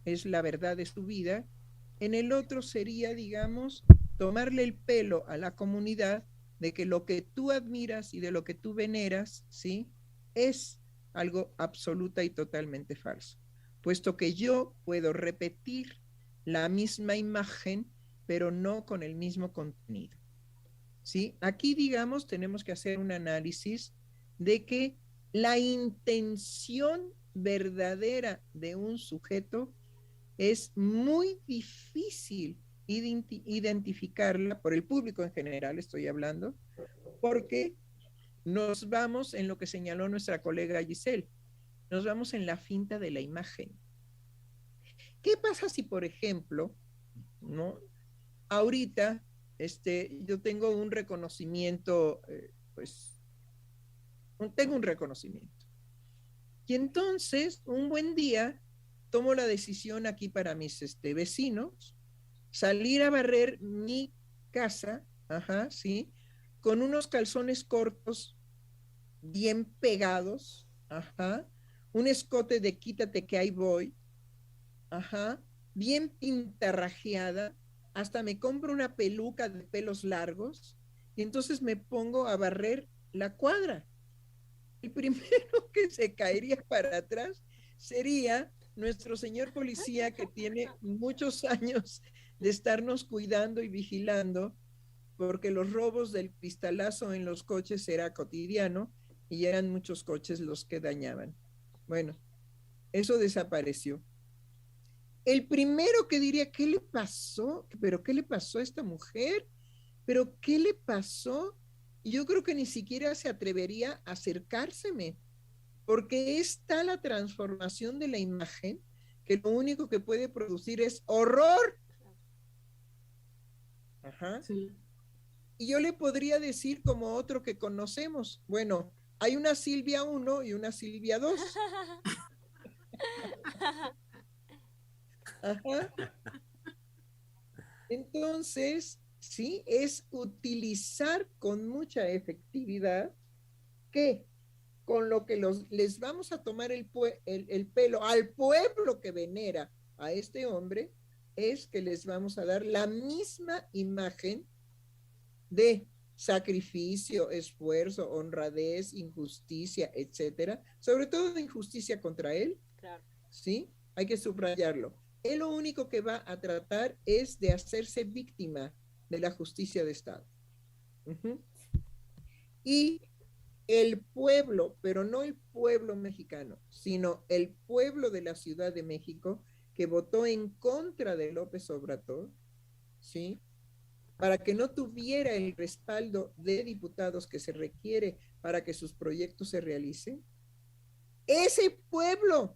es la verdad de su vida. En el otro sería, digamos, tomarle el pelo a la comunidad de que lo que tú admiras y de lo que tú veneras, ¿sí?, es algo absoluta y totalmente falso, puesto que yo puedo repetir la misma imagen, pero no con el mismo contenido. ¿Sí? Aquí, digamos, tenemos que hacer un análisis de que la intención verdadera de un sujeto es muy difícil identificarla por el público en general, estoy hablando, porque nos vamos en lo que señaló nuestra colega Giselle, nos vamos en la finta de la imagen. ¿Qué pasa si, por ejemplo, ¿no?, ahorita yo tengo un reconocimiento, tengo un reconocimiento. Y entonces, un buen día, tomo la decisión aquí para mis vecinos, salir a barrer mi casa, ¿sí?, con unos calzones cortos, bien pegados, un escote de quítate que ahí voy, bien pintarrajeada, hasta me compro una peluca de pelos largos y entonces me pongo a barrer la cuadra. El primero que se caería para atrás sería nuestro señor policía, que tiene muchos años de estarnos cuidando y vigilando, porque los robos del cristalazo en los coches era cotidiano y eran muchos coches los que dañaban. Bueno, eso desapareció. El primero que diría, ¿qué le pasó? ¿Pero qué le pasó a esta mujer? ¿Pero qué le pasó? Yo creo que ni siquiera se atrevería a acercárseme, porque es tal la transformación de la imagen que lo único que puede producir es horror. Sí. Y yo le podría decir como otro que conocemos, bueno, hay una Silvia 1 y una Silvia 2. Entonces, sí, es utilizar con mucha efectividad que con lo que les vamos a tomar el pelo al pueblo que venera a este hombre, es que les vamos a dar la misma imagen de sacrificio, esfuerzo, honradez, injusticia, etcétera, sobre todo de injusticia contra él. Claro. ¿Sí? Hay que subrayarlo. él lo único que va a tratar es de hacerse víctima de la justicia de Estado. Y el pueblo, pero no el pueblo mexicano, sino el pueblo de la Ciudad de México que votó en contra de López Obrador, ¿sí? Para que no tuviera el respaldo de diputados que se requiere para que sus proyectos se realicen. Ese pueblo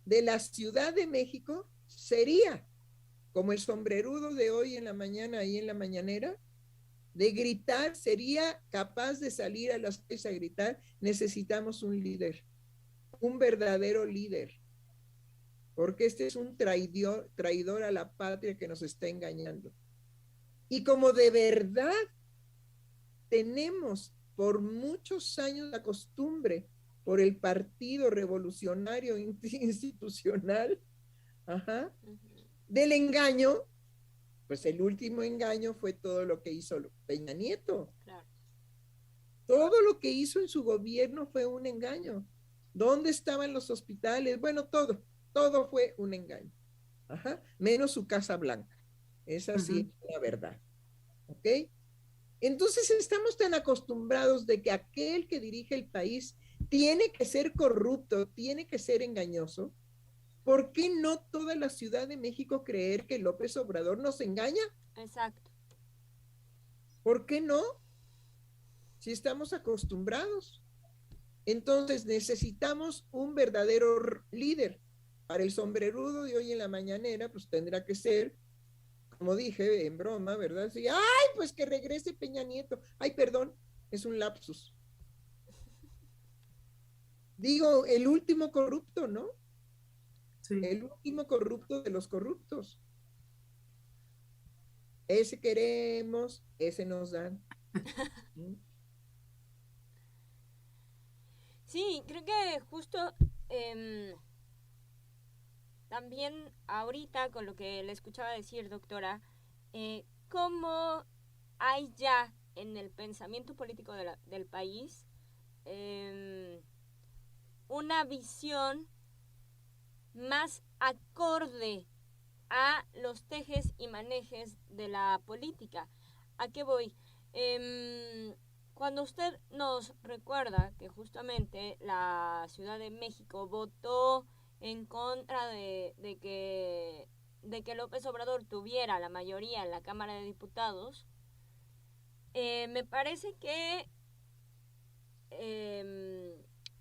de la Ciudad de México sería como el sombrerudo de hoy en la mañana, ahí en la mañanera, de gritar, sería capaz de salir a las calles a gritar, necesitamos un líder, un verdadero líder, porque este es un traidor a la patria que nos está engañando. Y como de verdad tenemos por muchos años la costumbre por el Partido Revolucionario Institucional, del engaño, pues el último engaño fue todo lo que hizo Peña Nieto. Claro. Todo lo que hizo en su gobierno fue un engaño. ¿Dónde estaban los hospitales? Bueno, todo fue un engaño. Menos su Casa Blanca. Esa sí es la verdad. ¿Ok? Entonces estamos tan acostumbrados de que aquel que dirige el país tiene que ser corrupto, tiene que ser engañoso. ¿Por qué no toda la Ciudad de México creer que López Obrador nos engaña? Exacto. ¿Por qué no? Si estamos acostumbrados. Entonces necesitamos un verdadero líder. Para el sombrerudo de hoy en la mañanera, pues tendrá que ser, como dije en broma, ¿verdad? Así, ay, pues que regrese Peña Nieto. Ay, perdón, es un lapsus. Digo, el último corrupto, ¿no? Sí. El último corrupto de los corruptos. Ese queremos, ese nos dan. Sí, creo que justo también ahorita con lo que le escuchaba decir, doctora, cómo hay ya en el pensamiento político del país una visión más acorde a los tejes y manejes de la política. ¿A qué voy? Cuando usted nos recuerda que justamente la Ciudad de México votó en contra de que López Obrador tuviera la mayoría en la Cámara de Diputados, me parece que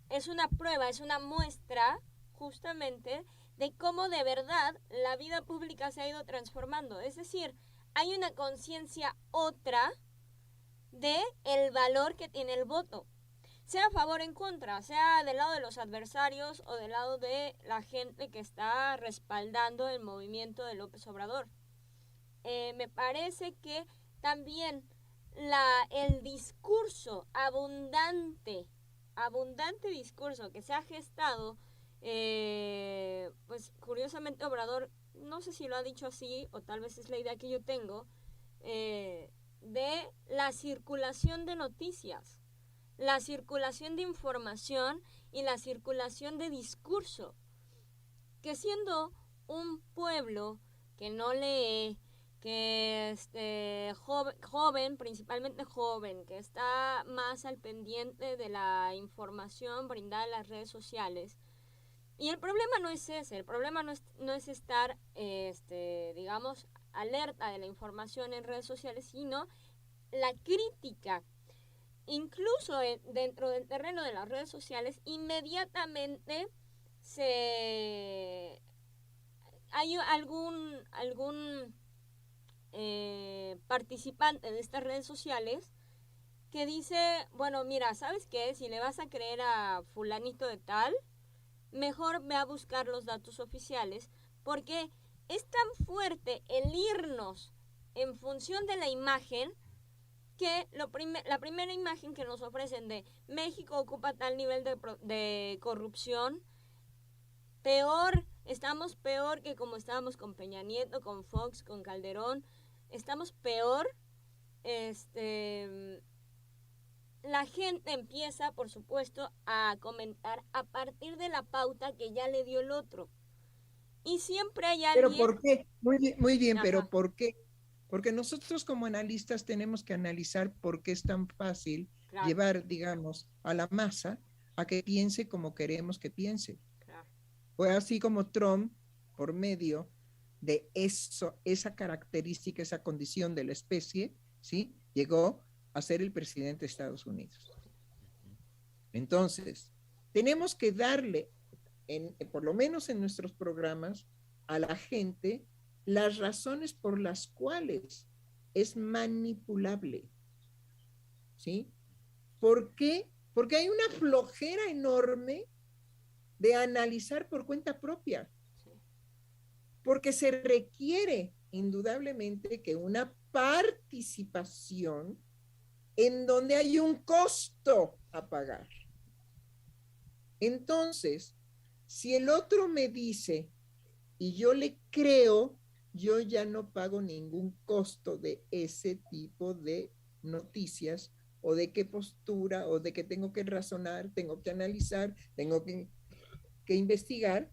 es una prueba, es una muestra justamente de cómo de verdad la vida pública se ha ido transformando. Es decir, hay una conciencia otra de el valor que tiene el voto, sea a favor o en contra, sea del lado de los adversarios o del lado de la gente que está respaldando el movimiento de López Obrador. Me parece que también el discurso abundante discurso que se ha gestado, pues curiosamente Obrador, no sé si lo ha dicho así o tal vez es la idea que yo tengo, de la circulación de noticias, la circulación de información y la circulación de discurso, que siendo un pueblo que no lee, que joven, principalmente joven, que está más al pendiente de la información brindada en las redes sociales. Y el problema no es ese, el problema no es estar, digamos, alerta de la información en redes sociales, sino la crítica. Incluso dentro del terreno de las redes sociales, inmediatamente hay algún participante de estas redes sociales que dice, bueno, mira, ¿sabes qué? Si le vas a creer a fulanito de tal, mejor ve a buscar los datos oficiales, porque es tan fuerte el irnos en función de la imagen que la primera imagen que nos ofrecen de México ocupa tal nivel de corrupción, estamos peor que como estábamos con Peña Nieto, con Fox, con Calderón, estamos peor. La gente empieza, por supuesto, a comentar a partir de la pauta que ya le dio el otro. Y siempre hay ¿Pero alguien... por qué? Muy bien, Ajá. pero ¿por qué? Porque nosotros como analistas tenemos que analizar por qué es tan fácil Claro, llevar, digamos, a la masa a que piense como queremos que piense. claro. Fue así como Trump, por medio de eso, esa característica, esa condición de la especie, ¿sí? Llegó a ser el presidente de Estados Unidos. Entonces, tenemos que darle, por lo menos en nuestros programas, a la gente las razones por las cuales es manipulable, ¿sí? ¿Por qué? Porque hay una flojera enorme de analizar por cuenta propia, Sí. porque se requiere indudablemente que una participación en donde hay un costo a pagar. Entonces, si el otro me dice y yo le creo, yo ya no pago ningún costo de ese tipo de noticias o de qué postura o de que tengo que razonar, tengo que analizar, tengo que investigar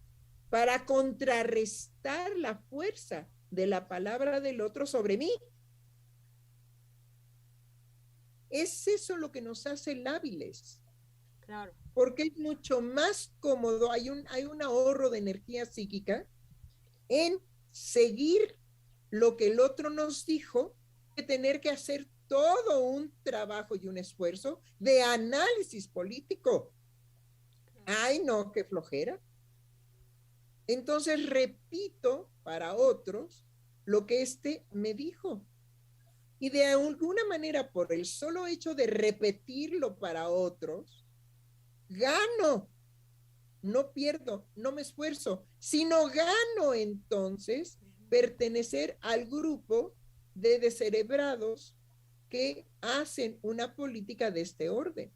para contrarrestar la fuerza de la palabra del otro sobre mí. Es eso lo que nos hace lábiles. Claro. Porque es mucho más cómodo, hay un ahorro de energía psíquica en seguir lo que el otro nos dijo, que tener que hacer todo un trabajo y un esfuerzo de análisis político. Ay, no, qué flojera. Entonces repito para otros lo que este me dijo. Y de alguna manera, por el solo hecho de repetirlo para otros, gano. No pierdo, no me esfuerzo, sino gano entonces pertenecer al grupo de descerebrados que hacen una política de este orden.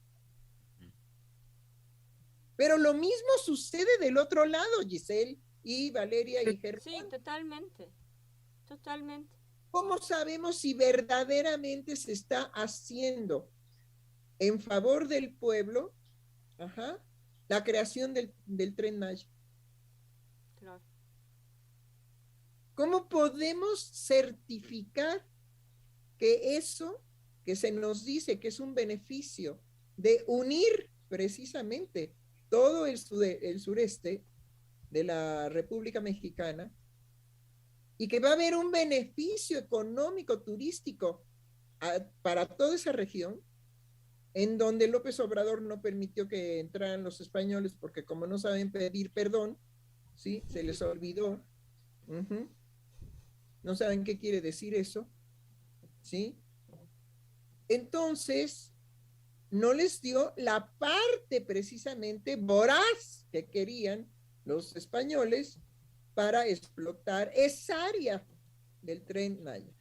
Pero lo mismo sucede del otro lado, Giselle y Valeria y Germán. Sí, totalmente. Totalmente. ¿Cómo sabemos si verdaderamente se está haciendo en favor del pueblo, la creación del Tren Maya? Claro. ¿Cómo podemos certificar que eso que se nos dice que es un beneficio de unir precisamente todo el sureste de la República Mexicana y que va a haber un beneficio económico, turístico para toda esa región, en donde López Obrador no permitió que entraran los españoles porque como no saben pedir perdón, ¿sí? Se les olvidó. No saben qué quiere decir eso, ¿sí? Entonces, no les dio la parte precisamente voraz que querían los españoles para explotar esa área del Tren Maya.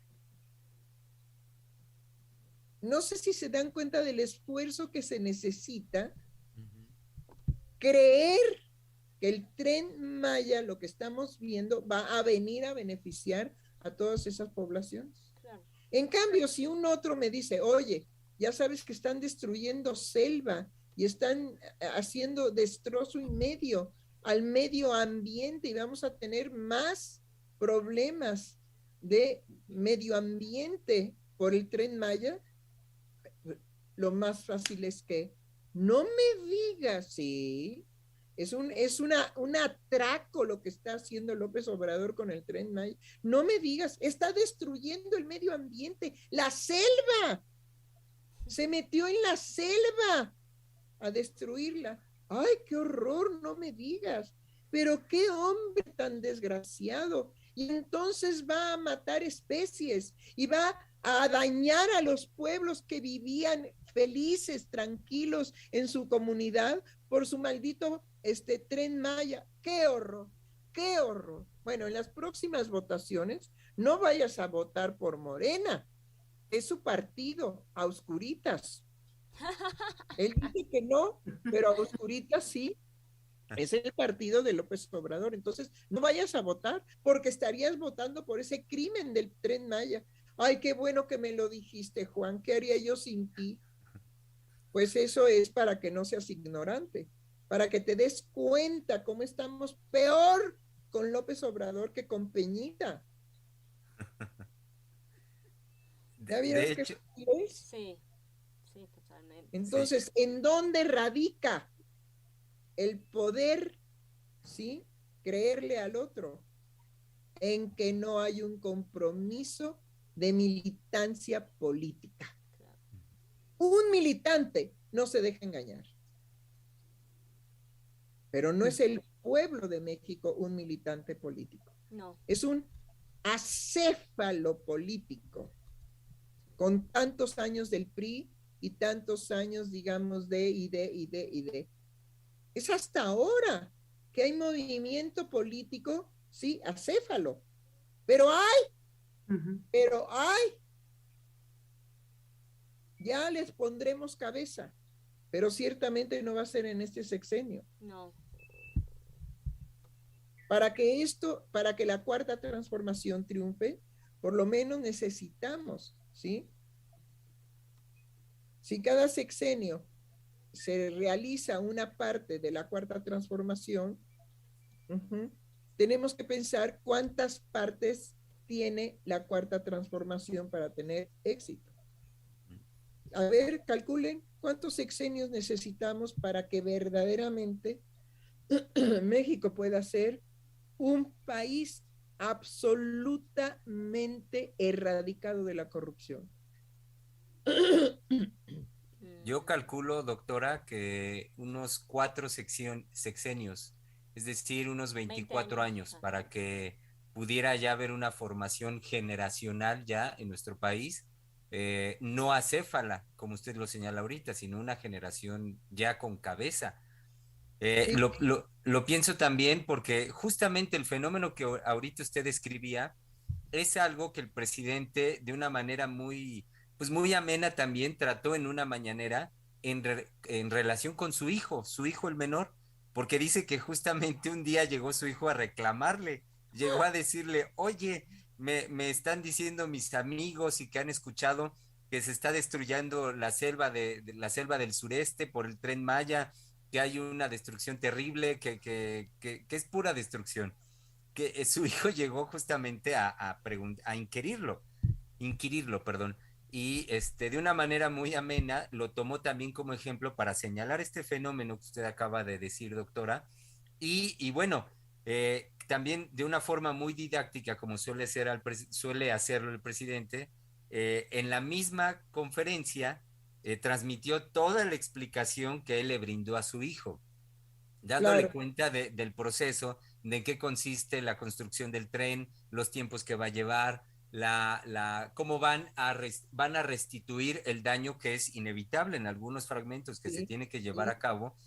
No sé si se dan cuenta del esfuerzo que se necesita creer que el Tren Maya, lo que estamos viendo, va a venir a beneficiar a todas esas poblaciones. Claro. En cambio, si un otro me dice, oye, ya sabes que están destruyendo selva y están haciendo destrozo y medio al medio ambiente y vamos a tener más problemas de medio ambiente por el Tren Maya, lo más fácil es que no me digas, sí, es un atraco lo que está haciendo López Obrador con el Tren Maya. No me digas, está destruyendo el medio ambiente, la selva. Se metió en la selva a destruirla. Ay, qué horror, no me digas. Pero qué hombre tan desgraciado. Y entonces va a matar especies y va a dañar a los pueblos que vivían felices, tranquilos en su comunidad por su maldito Tren Maya. ¡Qué horror! ¡Qué horror! Bueno, en las próximas votaciones no vayas a votar por Morena. Es su partido, a oscuritas. Él dice que no, pero a oscuritas sí. Es el partido de López Obrador. Entonces, no vayas a votar porque estarías votando por ese crimen del Tren Maya. Ay, qué bueno que me lo dijiste, Juan. ¿Qué haría yo sin ti? Pues eso es para que no seas ignorante, para que te des cuenta cómo estamos peor con López Obrador que con Peñita. ¿Ya vieron De qué hecho, fácil es? Sí, sí, totalmente. Entonces, ¿en dónde radica el poder, sí, creerle al otro? En que no hay un compromiso de militancia política. Claro. Un militante no se deja engañar. Pero no es el pueblo de México un militante político. No. Es un acéfalo político, con tantos años del PRI y tantos años, digamos, de. Es hasta ahora que hay movimiento político, sí, acéfalo. Pero hay, ya les pondremos cabeza, pero ciertamente no va a ser en este sexenio. No. Para que la cuarta transformación triunfe, por lo menos necesitamos, ¿sí? Si cada sexenio se realiza una parte de la cuarta transformación, tenemos que pensar cuántas partes tiene la cuarta transformación para tener éxito. A ver, calculen cuántos sexenios necesitamos para que verdaderamente México pueda ser un país absolutamente erradicado de la corrupción. yo calculo, doctora, que unos 4 sexenios, es decir, unos 24 años, para que pudiera ya haber una formación generacional ya en nuestro país, no acéfala, como usted lo señala ahorita, sino una generación ya con cabeza. Sí, Lo pienso también porque justamente el fenómeno que ahorita usted describía es algo que el presidente de una manera muy, pues muy amena también trató en una mañanera en relación con su hijo el menor, porque dice que justamente un día llegó su hijo a reclamarle, llegó a decirle, oye, me están diciendo mis amigos y que han escuchado que se está destruyendo la selva de la selva del sureste por el Tren Maya, que hay una destrucción terrible, que es pura destrucción, que su hijo llegó justamente a inquirirlo, perdón, y de una manera muy amena lo tomó también como ejemplo para señalar este fenómeno que usted acaba de decir, doctora, y bueno, también de una forma muy didáctica, como suele hacerlo el presidente, en la misma conferencia transmitió toda la explicación que él le brindó a su hijo, dándole claro. cuenta del proceso, de en qué consiste la construcción del tren, los tiempos que va a llevar, cómo van a restituir el daño que es inevitable en algunos fragmentos que se Sí, tiene que llevar sí. a cabo,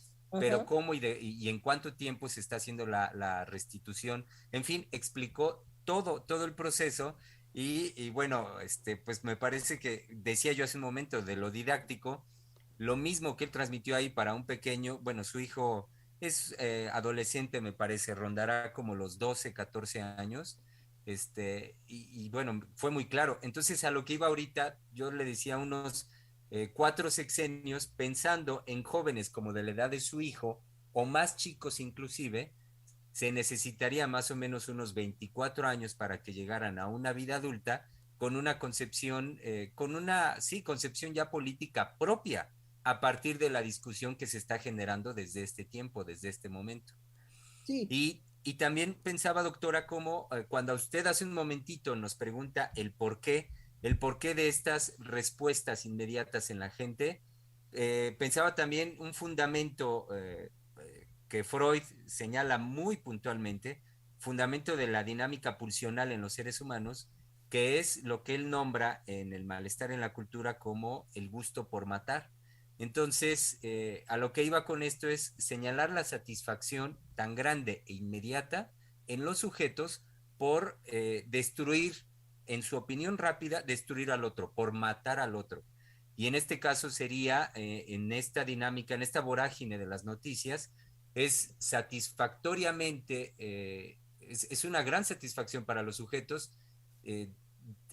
pero Ajá. cómo y en cuánto tiempo se está haciendo la restitución. En fin, explicó todo el proceso y bueno, pues me parece que decía yo hace un momento de lo didáctico, lo mismo que él transmitió ahí para un pequeño, bueno, su hijo es adolescente, me parece, rondará como los 12, 14 años. Y bueno, fue muy claro. Entonces, a lo que iba ahorita, yo le decía unos 4 sexenios pensando en jóvenes como de la edad de su hijo, o más chicos inclusive, se necesitaría más o menos unos 24 años para que llegaran a una vida adulta con una concepción, sí, concepción ya política propia, a partir de la discusión que se está generando desde este tiempo, desde este momento. Sí, Y también pensaba, doctora, como cuando usted hace un momentito nos pregunta el porqué de estas respuestas inmediatas en la gente, pensaba también un fundamento que Freud señala muy puntualmente, fundamento de la dinámica pulsional en los seres humanos, que es lo que él nombra en el malestar en la cultura como el gusto por matar. Entonces, a lo que iba con esto es señalar la satisfacción tan grande e inmediata en los sujetos por destruir, en su opinión rápida, destruir al otro, por matar al otro. Y en este caso sería, en esta dinámica, en esta vorágine de las noticias, es satisfactoriamente, es una gran satisfacción para los sujetos eh,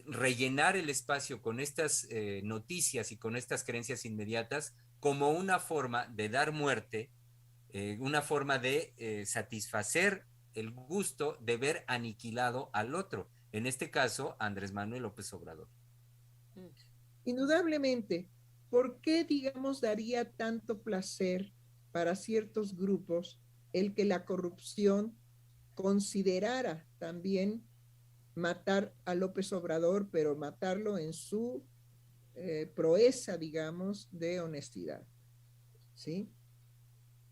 rellenar el espacio con estas noticias y con estas creencias inmediatas como una forma de dar muerte, una forma de satisfacer el gusto de ver aniquilado al otro, en este caso Andrés Manuel López Obrador. Indudablemente, ¿por qué, digamos, daría tanto placer para ciertos grupos el que la corrupción considerara también matar a López Obrador, pero matarlo en su proeza, digamos, de honestidad? ¿Sí?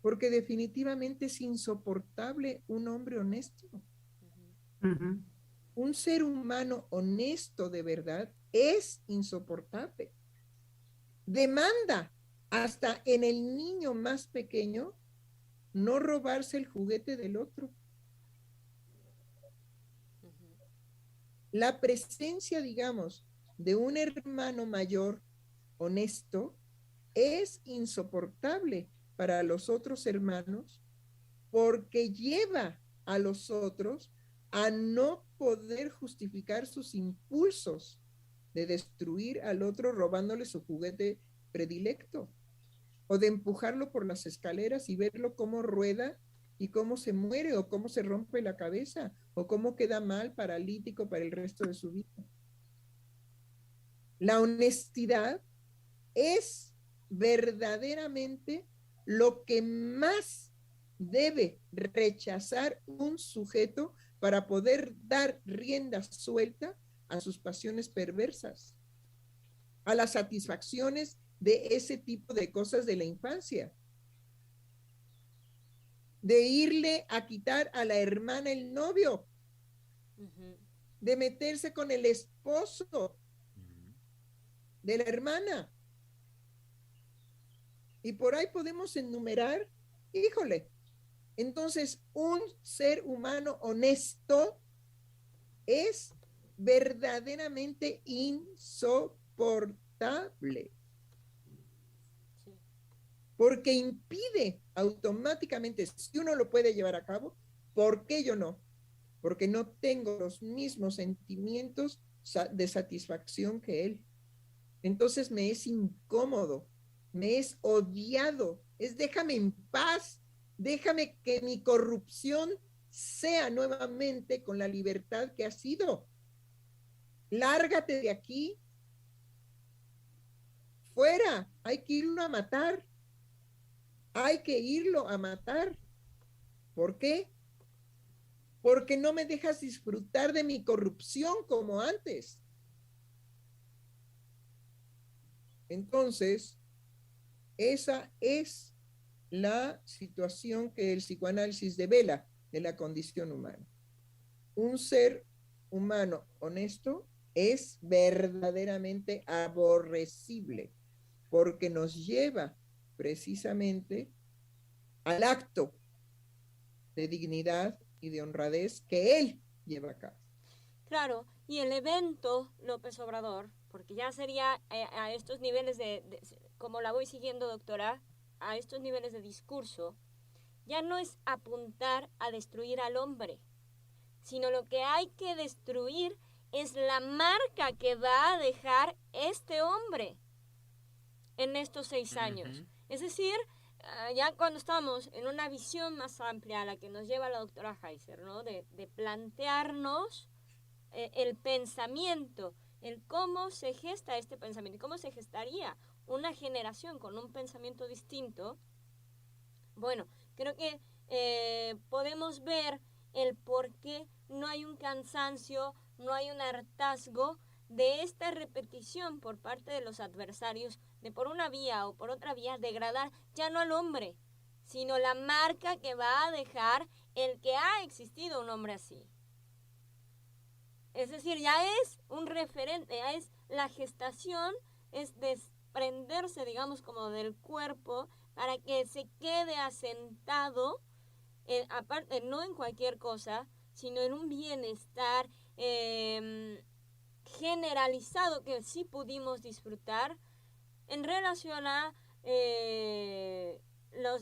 Porque definitivamente es insoportable un hombre honesto. Ujú. Un ser humano honesto de verdad es insoportable. Demanda hasta en el niño más pequeño no robarse el juguete del otro. La presencia, digamos, de un hermano mayor honesto es insoportable para los otros hermanos porque lleva a los otros a no poder justificar sus impulsos de destruir al otro robándole su juguete predilecto, o de empujarlo por las escaleras y verlo cómo rueda y cómo se muere o cómo se rompe la cabeza o cómo queda mal, paralítico para el resto de su vida. La honestidad es verdaderamente lo que más debe rechazar un sujeto para poder dar rienda suelta a sus pasiones perversas, a las satisfacciones de ese tipo de cosas de la infancia, de irle a quitar a la hermana el novio, de meterse con el esposo de la hermana. Y por ahí podemos enumerar, híjole, entonces un ser humano honesto es verdaderamente insoportable. Porque impide automáticamente, si uno lo puede llevar a cabo, ¿por qué yo no? Porque no tengo los mismos sentimientos de satisfacción que él. Entonces me es incómodo, me es odiado, es déjame en paz, déjame que mi corrupción sea nuevamente con la libertad que ha sido. Lárgate de aquí, fuera, hay que irlo a matar, hay que irlo a matar. ¿Por qué? Porque no me dejas disfrutar de mi corrupción como antes. Entonces, esa es la situación que el psicoanálisis devela de la condición humana. Un ser humano honesto es verdaderamente aborrecible porque nos lleva precisamente al acto de dignidad y de honradez que él lleva a cabo. Claro, y el evento López Obrador, porque ya sería a estos niveles como la voy siguiendo, doctora, a estos niveles de discurso, ya no es apuntar a destruir al hombre, sino lo que hay que destruir es la marca que va a dejar este hombre en estos 6 años. Es decir, ya cuando estamos en una visión más amplia a la que nos lleva la doctora Heiser, ¿no? de plantearnos el pensamiento, el cómo se gesta este pensamiento y cómo se gestaría una generación con un pensamiento distinto. Bueno, creo que podemos ver el por qué no hay un cansancio, no hay un hartazgo de esta repetición por parte de los adversarios de por una vía o por otra vía degradar ya no al hombre, sino la marca que va a dejar el que ha existido un hombre así. Es decir, ya es un referente, ya es la gestación, es desprenderse, digamos, como del cuerpo para que se quede asentado, aparte, no en cualquier cosa, sino en un bienestar generalizado que sí pudimos disfrutar en relación a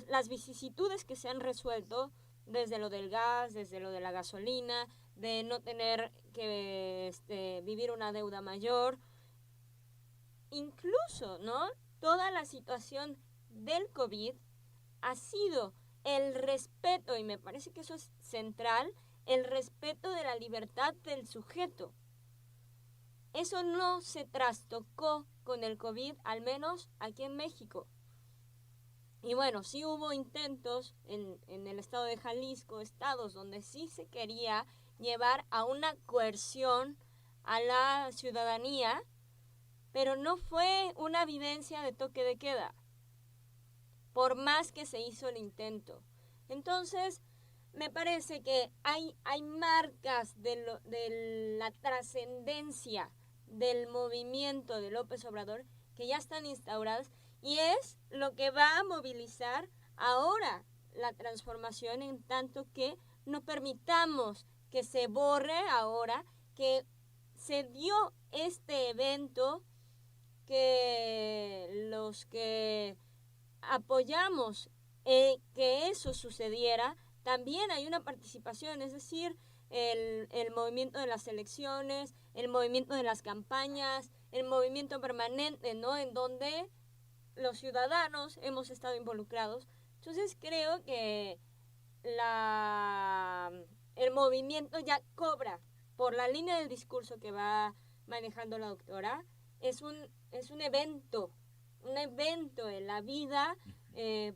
las vicisitudes que se han resuelto desde lo del gas, desde lo de la gasolina, de no tener que vivir una deuda mayor, incluso, ¿no? Toda la situación del COVID ha sido el respeto, y me parece que eso es central, el respeto de la libertad del sujeto. Eso no se trastocó con el COVID, al menos aquí en México. Y bueno, sí hubo intentos en el estado de Jalisco, estados donde sí se quería llevar a una coerción a la ciudadanía, pero no fue una vivencia de toque de queda, por más que se hizo el intento. Entonces, me parece que hay marcas de la trascendencia del movimiento de López Obrador que ya están instauradas y es lo que va a movilizar ahora la transformación, en tanto que no permitamos que se borre ahora que se dio este evento, que los que apoyamos que eso sucediera, también hay una participación, es decir, el movimiento de las elecciones, el movimiento de las campañas, el movimiento permanente, ¿no? En donde los ciudadanos hemos estado involucrados. Entonces creo que el movimiento ya cobra por la línea del discurso que va manejando la doctora. Es un evento en la vida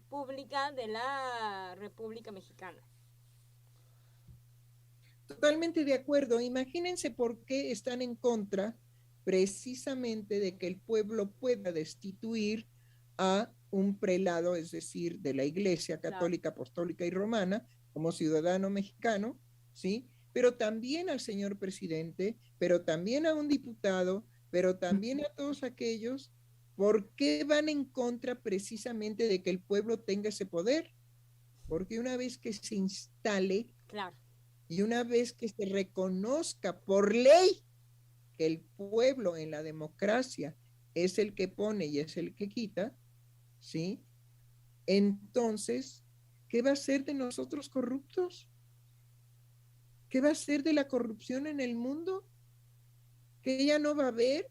pública de la República Mexicana. Totalmente de acuerdo. Imagínense por qué están en contra precisamente de que el pueblo pueda destituir a un prelado, es decir, de la Iglesia Católica, Apostólica y Romana, como ciudadano mexicano, ¿sí? Pero también al señor presidente, pero también a un diputado, pero también a todos aquellos. ¿Por qué van en contra precisamente de que el pueblo tenga ese poder? Porque una vez que se instale, claro, y una vez que se reconozca por ley que el pueblo en la democracia es el que pone y es el que quita, ¿sí? Entonces, ¿qué va a ser de nosotros corruptos? ¿Qué va a ser de la corrupción en el mundo? ¿Que ya no va a haber?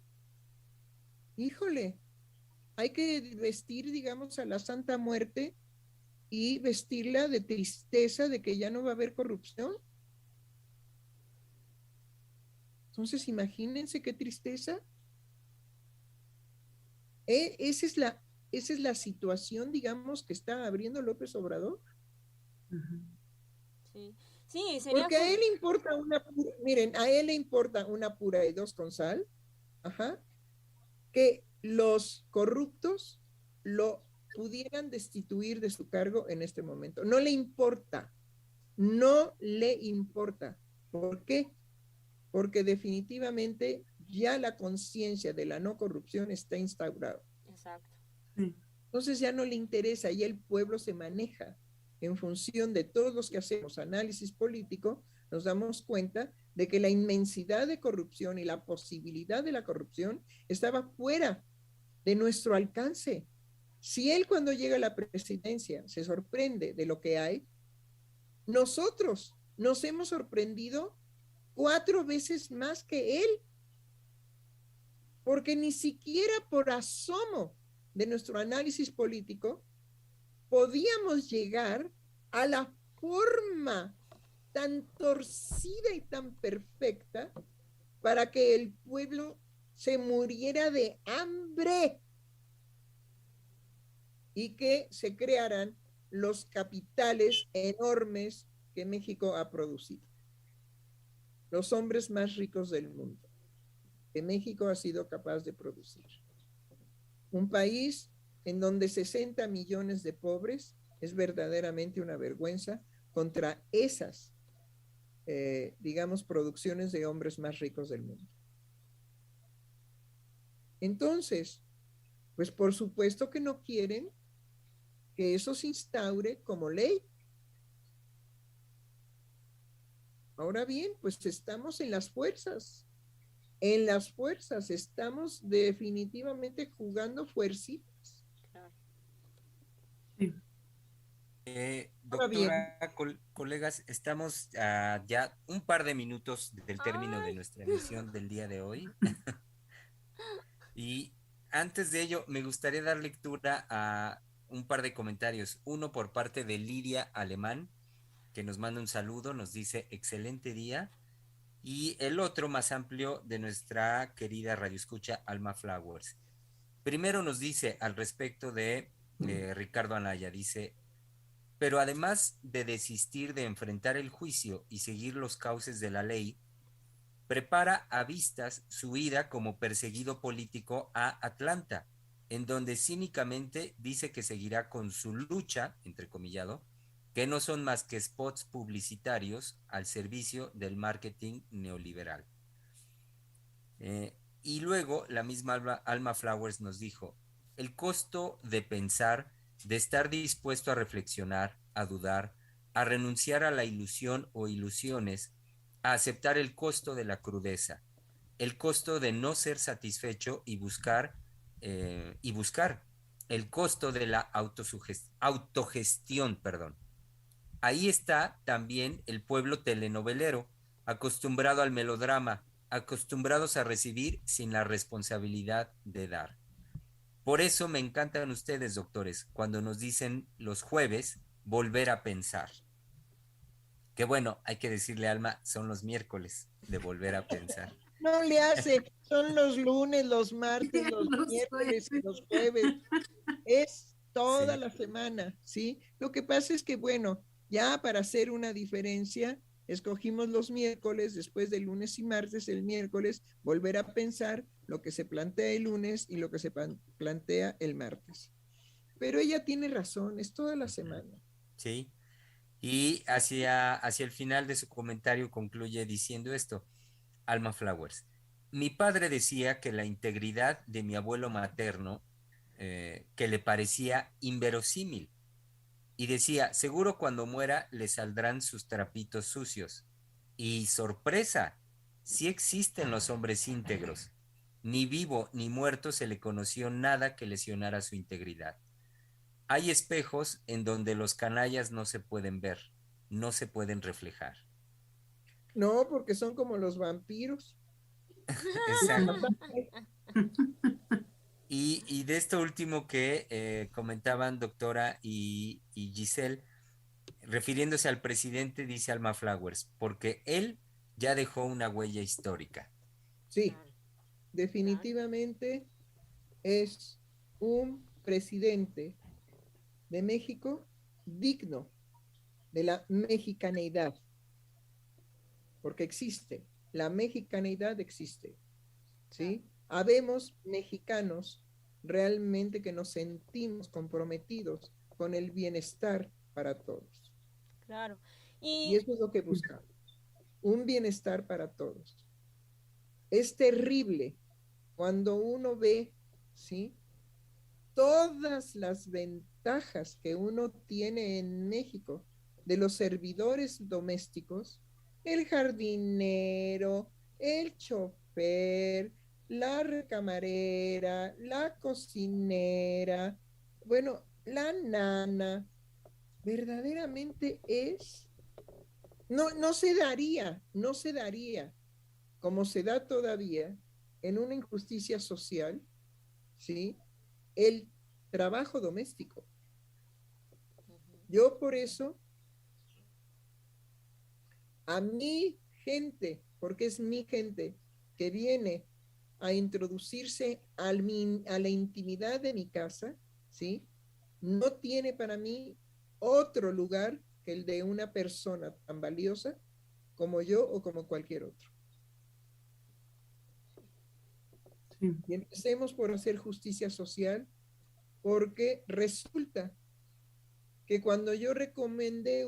Híjole, hay que vestir, digamos, a la Santa Muerte y vestirla de tristeza de que ya no va a haber corrupción. Entonces, imagínense qué tristeza. Esa es la situación, digamos, que está abriendo López Obrador. Sí, sí, sería porque a él le importa miren, a él le importa una pura y dos con sal, ajá, que los corruptos lo pudieran destituir de su cargo en este momento. No le importa, no le importa. ¿Por qué? Porque definitivamente ya la conciencia de la no corrupción está instaurada. Exacto. Entonces ya no le interesa y el pueblo se maneja en función de todos los que hacemos análisis político, nos damos cuenta de que la inmensidad de corrupción y la posibilidad de la corrupción estaba fuera de nuestro alcance. Si él cuando llega a la presidencia se sorprende de lo que hay, nosotros nos hemos sorprendido 4 veces más que él, porque ni siquiera por asomo de nuestro análisis político podíamos llegar a la forma tan torcida y tan perfecta para que el pueblo se muriera de hambre y que se crearan los capitales enormes que México ha producido. Los hombres más ricos del mundo que México ha sido capaz de producir. Un país en donde 60 millones de pobres es verdaderamente una vergüenza contra esas, digamos, producciones de hombres más ricos del mundo. Entonces, pues por supuesto que no quieren que eso se instaure como ley. Ahora bien, pues estamos en las fuerzas. En las fuerzas estamos definitivamente jugando fuercitas. Sí. Doctora, colegas, estamos a ya un par de minutos del término de nuestra emisión del día de hoy. Y antes de ello, me gustaría dar lectura a un par de comentarios. Uno por parte de Lidia Alemán, que nos manda un saludo, nos dice excelente día. Y el otro más amplio de nuestra querida radioescucha Alma Flowers. Primero nos dice al respecto de Ricardo Anaya, dice, pero además de desistir de enfrentar el juicio y seguir los cauces de la ley, prepara a vistas su ida como perseguido político a Atlanta, en donde cínicamente dice que seguirá con su lucha, entrecomillado, que no son más que spots publicitarios al servicio del marketing neoliberal. Y luego la misma Alma Flowers nos dijo, el costo de pensar, de estar dispuesto a reflexionar, a dudar, a renunciar a la ilusión o ilusiones, a aceptar el costo de la crudeza, el costo de no ser satisfecho y buscar, el costo de la autogestión, perdón. Ahí está también el pueblo telenovelero, acostumbrado al melodrama, acostumbrados a recibir sin la responsabilidad de dar. Por eso me encantan ustedes, doctores, cuando nos dicen los jueves volver a pensar. Que bueno, hay que decirle, Alma, son los miércoles de volver a pensar. No le hace, son los lunes, los martes, los miércoles y los jueves. Es toda la semana, ¿sí? Lo que pasa es que, bueno, ya para hacer una diferencia, escogimos los miércoles, después de lunes y martes, el miércoles, volver a pensar lo que se plantea el lunes y lo que se plantea el martes. Pero ella tiene razón, es toda la semana. Sí, y hacia el final de su comentario concluye diciendo esto, Alma Flowers. Mi padre decía que la integridad de mi abuelo materno, que le parecía inverosímil, y decía, seguro cuando muera le saldrán sus trapitos sucios. Y sorpresa, sí existen los hombres íntegros. Ni vivo ni muerto se le conoció nada que lesionara su integridad. Hay espejos en donde los canallas no se pueden ver, no se pueden reflejar. No, porque son como los vampiros. Exacto. Y de esto último que comentaban doctora y Giselle, refiriéndose al presidente, dice Alma Flowers, porque él ya dejó una huella histórica. Sí, definitivamente es un presidente de México digno de la mexicaneidad, porque existe, la mexicaneidad existe, ¿sí? Habemos mexicanos realmente que nos sentimos comprometidos con el bienestar para todos. Claro. Y eso es lo que buscamos, un bienestar para todos. Es terrible cuando uno ve, ¿sí?, todas las ventajas que uno tiene en México de los servidores domésticos, el jardinero, el chofer, la recamarera, la cocinera, bueno, la nana, verdaderamente no se daría como se da todavía en una injusticia social, ¿sí?, el trabajo doméstico. Yo por eso, a mi gente, porque es mi gente que viene a introducirse a la intimidad de mi casa, ¿sí?, no tiene para mí otro lugar que el de una persona tan valiosa como yo o como cualquier otro. Sí. Y empecemos por hacer justicia social, porque resulta que cuando yo recomendé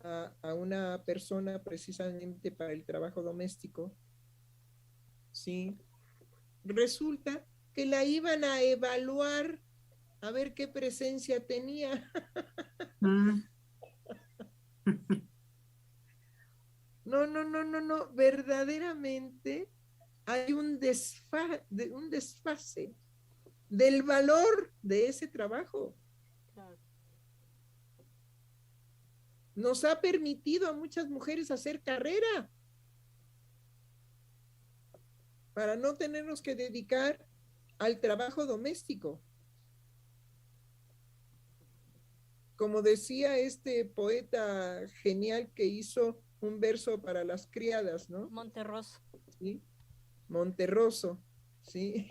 a una persona precisamente para el trabajo doméstico, ¿sí?, resulta que la iban a evaluar a ver qué presencia tenía. No, verdaderamente hay un desfase del valor de ese trabajo. Nos ha permitido a muchas mujeres hacer carrera para no tenernos que dedicar al trabajo doméstico. como decía este poeta genial que hizo un verso para las criadas, ¿no? Monterroso. ¿Sí? Monterroso, ¿sí?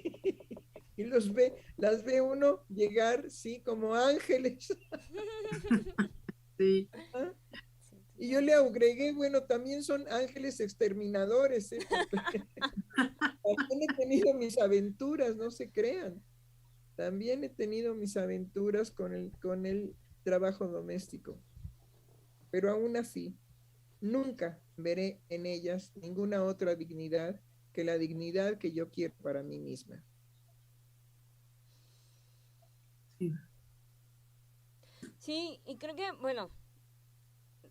Y las ve uno llegar, sí, como ángeles. Sí. ¿Ah? Y yo le agregué, bueno, también son ángeles exterminadores, porque también he tenido mis aventuras, no se crean. También he tenido mis aventuras con el trabajo doméstico. Pero aún así, nunca veré en ellas ninguna otra dignidad que la dignidad que yo quiero para mí misma. Sí. Sí, y creo que, bueno,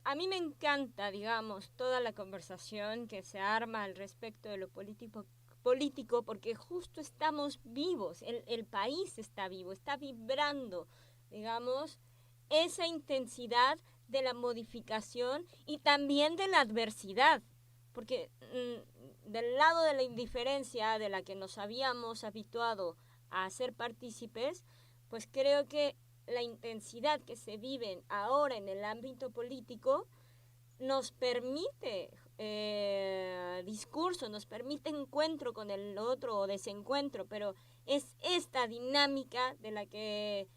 a mí me encanta, digamos, toda la conversación que se arma al respecto de lo político porque justo estamos vivos, el país está vivo, está vibrando, digamos, esa intensidad de la modificación y también de la adversidad, porque del lado de la indiferencia de la que nos habíamos habituado a ser partícipes, pues creo que la intensidad que se vive ahora en el ámbito político nos permite discurso, nos permite encuentro con el otro o desencuentro, pero es esta dinámica de la que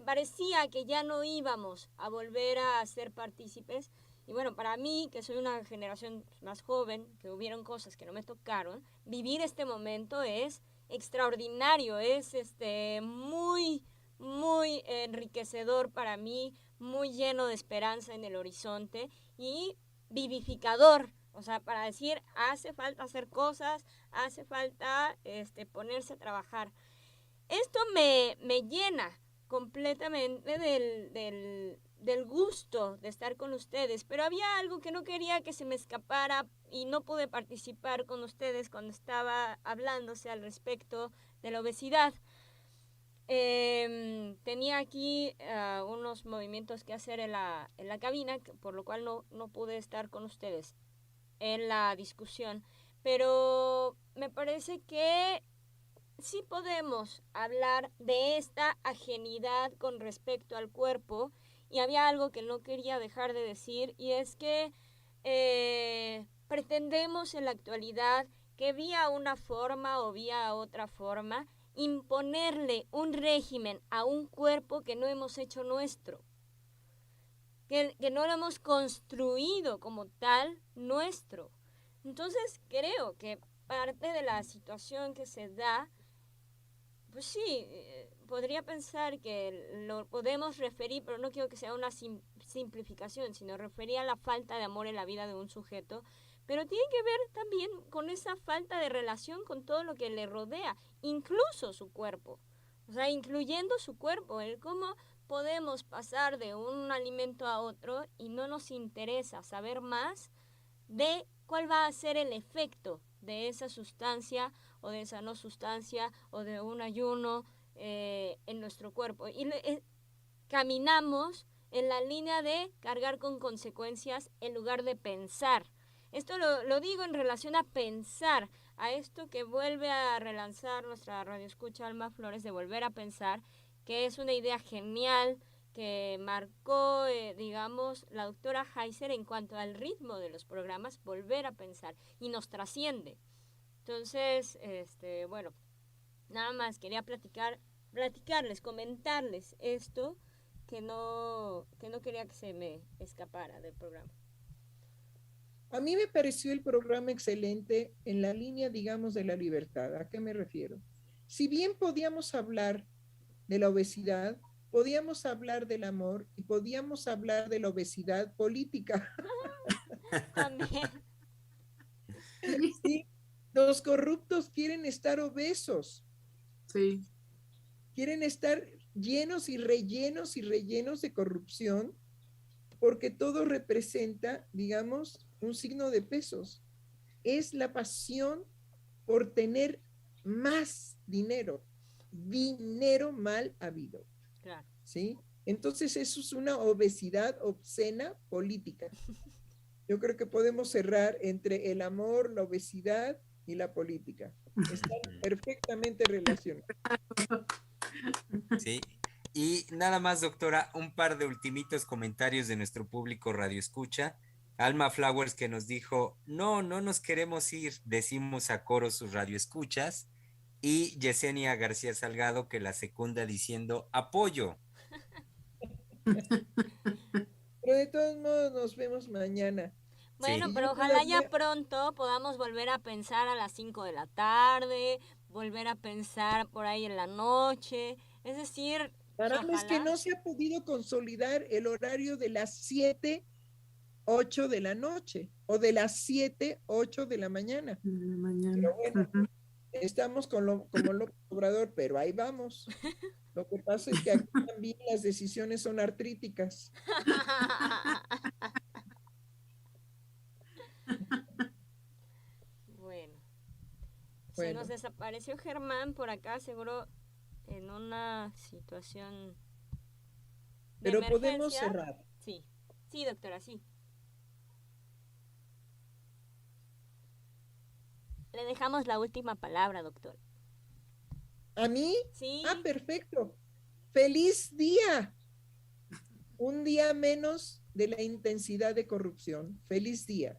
parecía que ya no íbamos a volver a ser partícipes. Y bueno, para mí, que soy una generación más joven, que hubieron cosas que no me tocaron, vivir este momento es extraordinario, es muy, muy enriquecedor para mí, muy lleno de esperanza en el horizonte y vivificador, o sea, para decir, hace falta hacer cosas, hace falta ponerse a trabajar. Esto me llena completamente del gusto de estar con ustedes, pero había algo que no quería que se me escapara y no pude participar con ustedes cuando estaba hablándose al respecto de la obesidad. Tenía aquí unos movimientos que hacer en la cabina, por lo cual no pude estar con ustedes en la discusión, pero me parece que sí podemos hablar de esta ajenidad con respecto al cuerpo, y había algo que no quería dejar de decir, y es que pretendemos en la actualidad que vía una forma o vía otra forma imponerle un régimen a un cuerpo que no hemos hecho nuestro, que no lo hemos construido como tal nuestro. Entonces creo que parte de la situación que se da, pues sí, podría pensar que lo podemos referir, pero no quiero que sea una simplificación, sino referir a la falta de amor en la vida de un sujeto, pero tiene que ver también con esa falta de relación con todo lo que le rodea, incluso su cuerpo, o sea, incluyendo su cuerpo, el cómo podemos pasar de un alimento a otro y no nos interesa saber más de cuál va a ser el efecto de esa sustancia o de esa no sustancia o de un ayuno en nuestro cuerpo. Y caminamos en la línea de cargar con consecuencias en lugar de pensar. Esto lo digo en relación a pensar, a esto que vuelve a relanzar nuestra radioescucha Alma Flores, de volver a pensar, que es una idea genial que marcó, digamos, la doctora Heiser en cuanto al ritmo de los programas, volver a pensar, y nos trasciende. Entonces, bueno, nada más quería platicarles, comentarles esto que no quería que se me escapara del programa. A mí me pareció el programa excelente en la línea, digamos, de la libertad. ¿A qué me refiero? Si bien podíamos hablar de la obesidad, podíamos hablar del amor y podíamos hablar de la obesidad política. También. Sí, los corruptos quieren estar obesos. Sí. Quieren estar llenos y rellenos de corrupción, porque todo representa, digamos, un signo de pesos. Es la pasión por tener más dinero, dinero mal habido. Claro. ¿Sí? Entonces eso es una obesidad obscena política. Yo creo que podemos cerrar entre el amor, la obesidad y la política. Están perfectamente relacionados. Sí, Y nada más, doctora, un par de ultimitos comentarios de nuestro público Radio Escucha. Alma Flowers que nos dijo, no, no nos queremos ir, decimos a coro sus radioescuchas. Y Yesenia García Salgado que la secunda diciendo apoyo. Pero de todos modos nos vemos mañana. Bueno, Sí. pero ojalá ya pronto podamos volver a pensar a las 5 de la tarde, volver a pensar por ahí en la noche. Es decir, Es que no se ha podido consolidar el horario de las 7, 8 de la noche o de las 7, 8 de la mañana. Pero bueno, estamos como López Obrador, pero ahí vamos. Lo que pasa es que aquí también las decisiones son artríticas. Bueno, se nos desapareció Germán por acá, seguro en una situación de pero emergencia. Podemos cerrar. Sí, sí, doctora, sí. Le dejamos la última palabra, doctor. ¿A mí? Sí. Ah, perfecto. ¡Feliz día! Un día menos de la intensidad de corrupción. ¡Feliz día!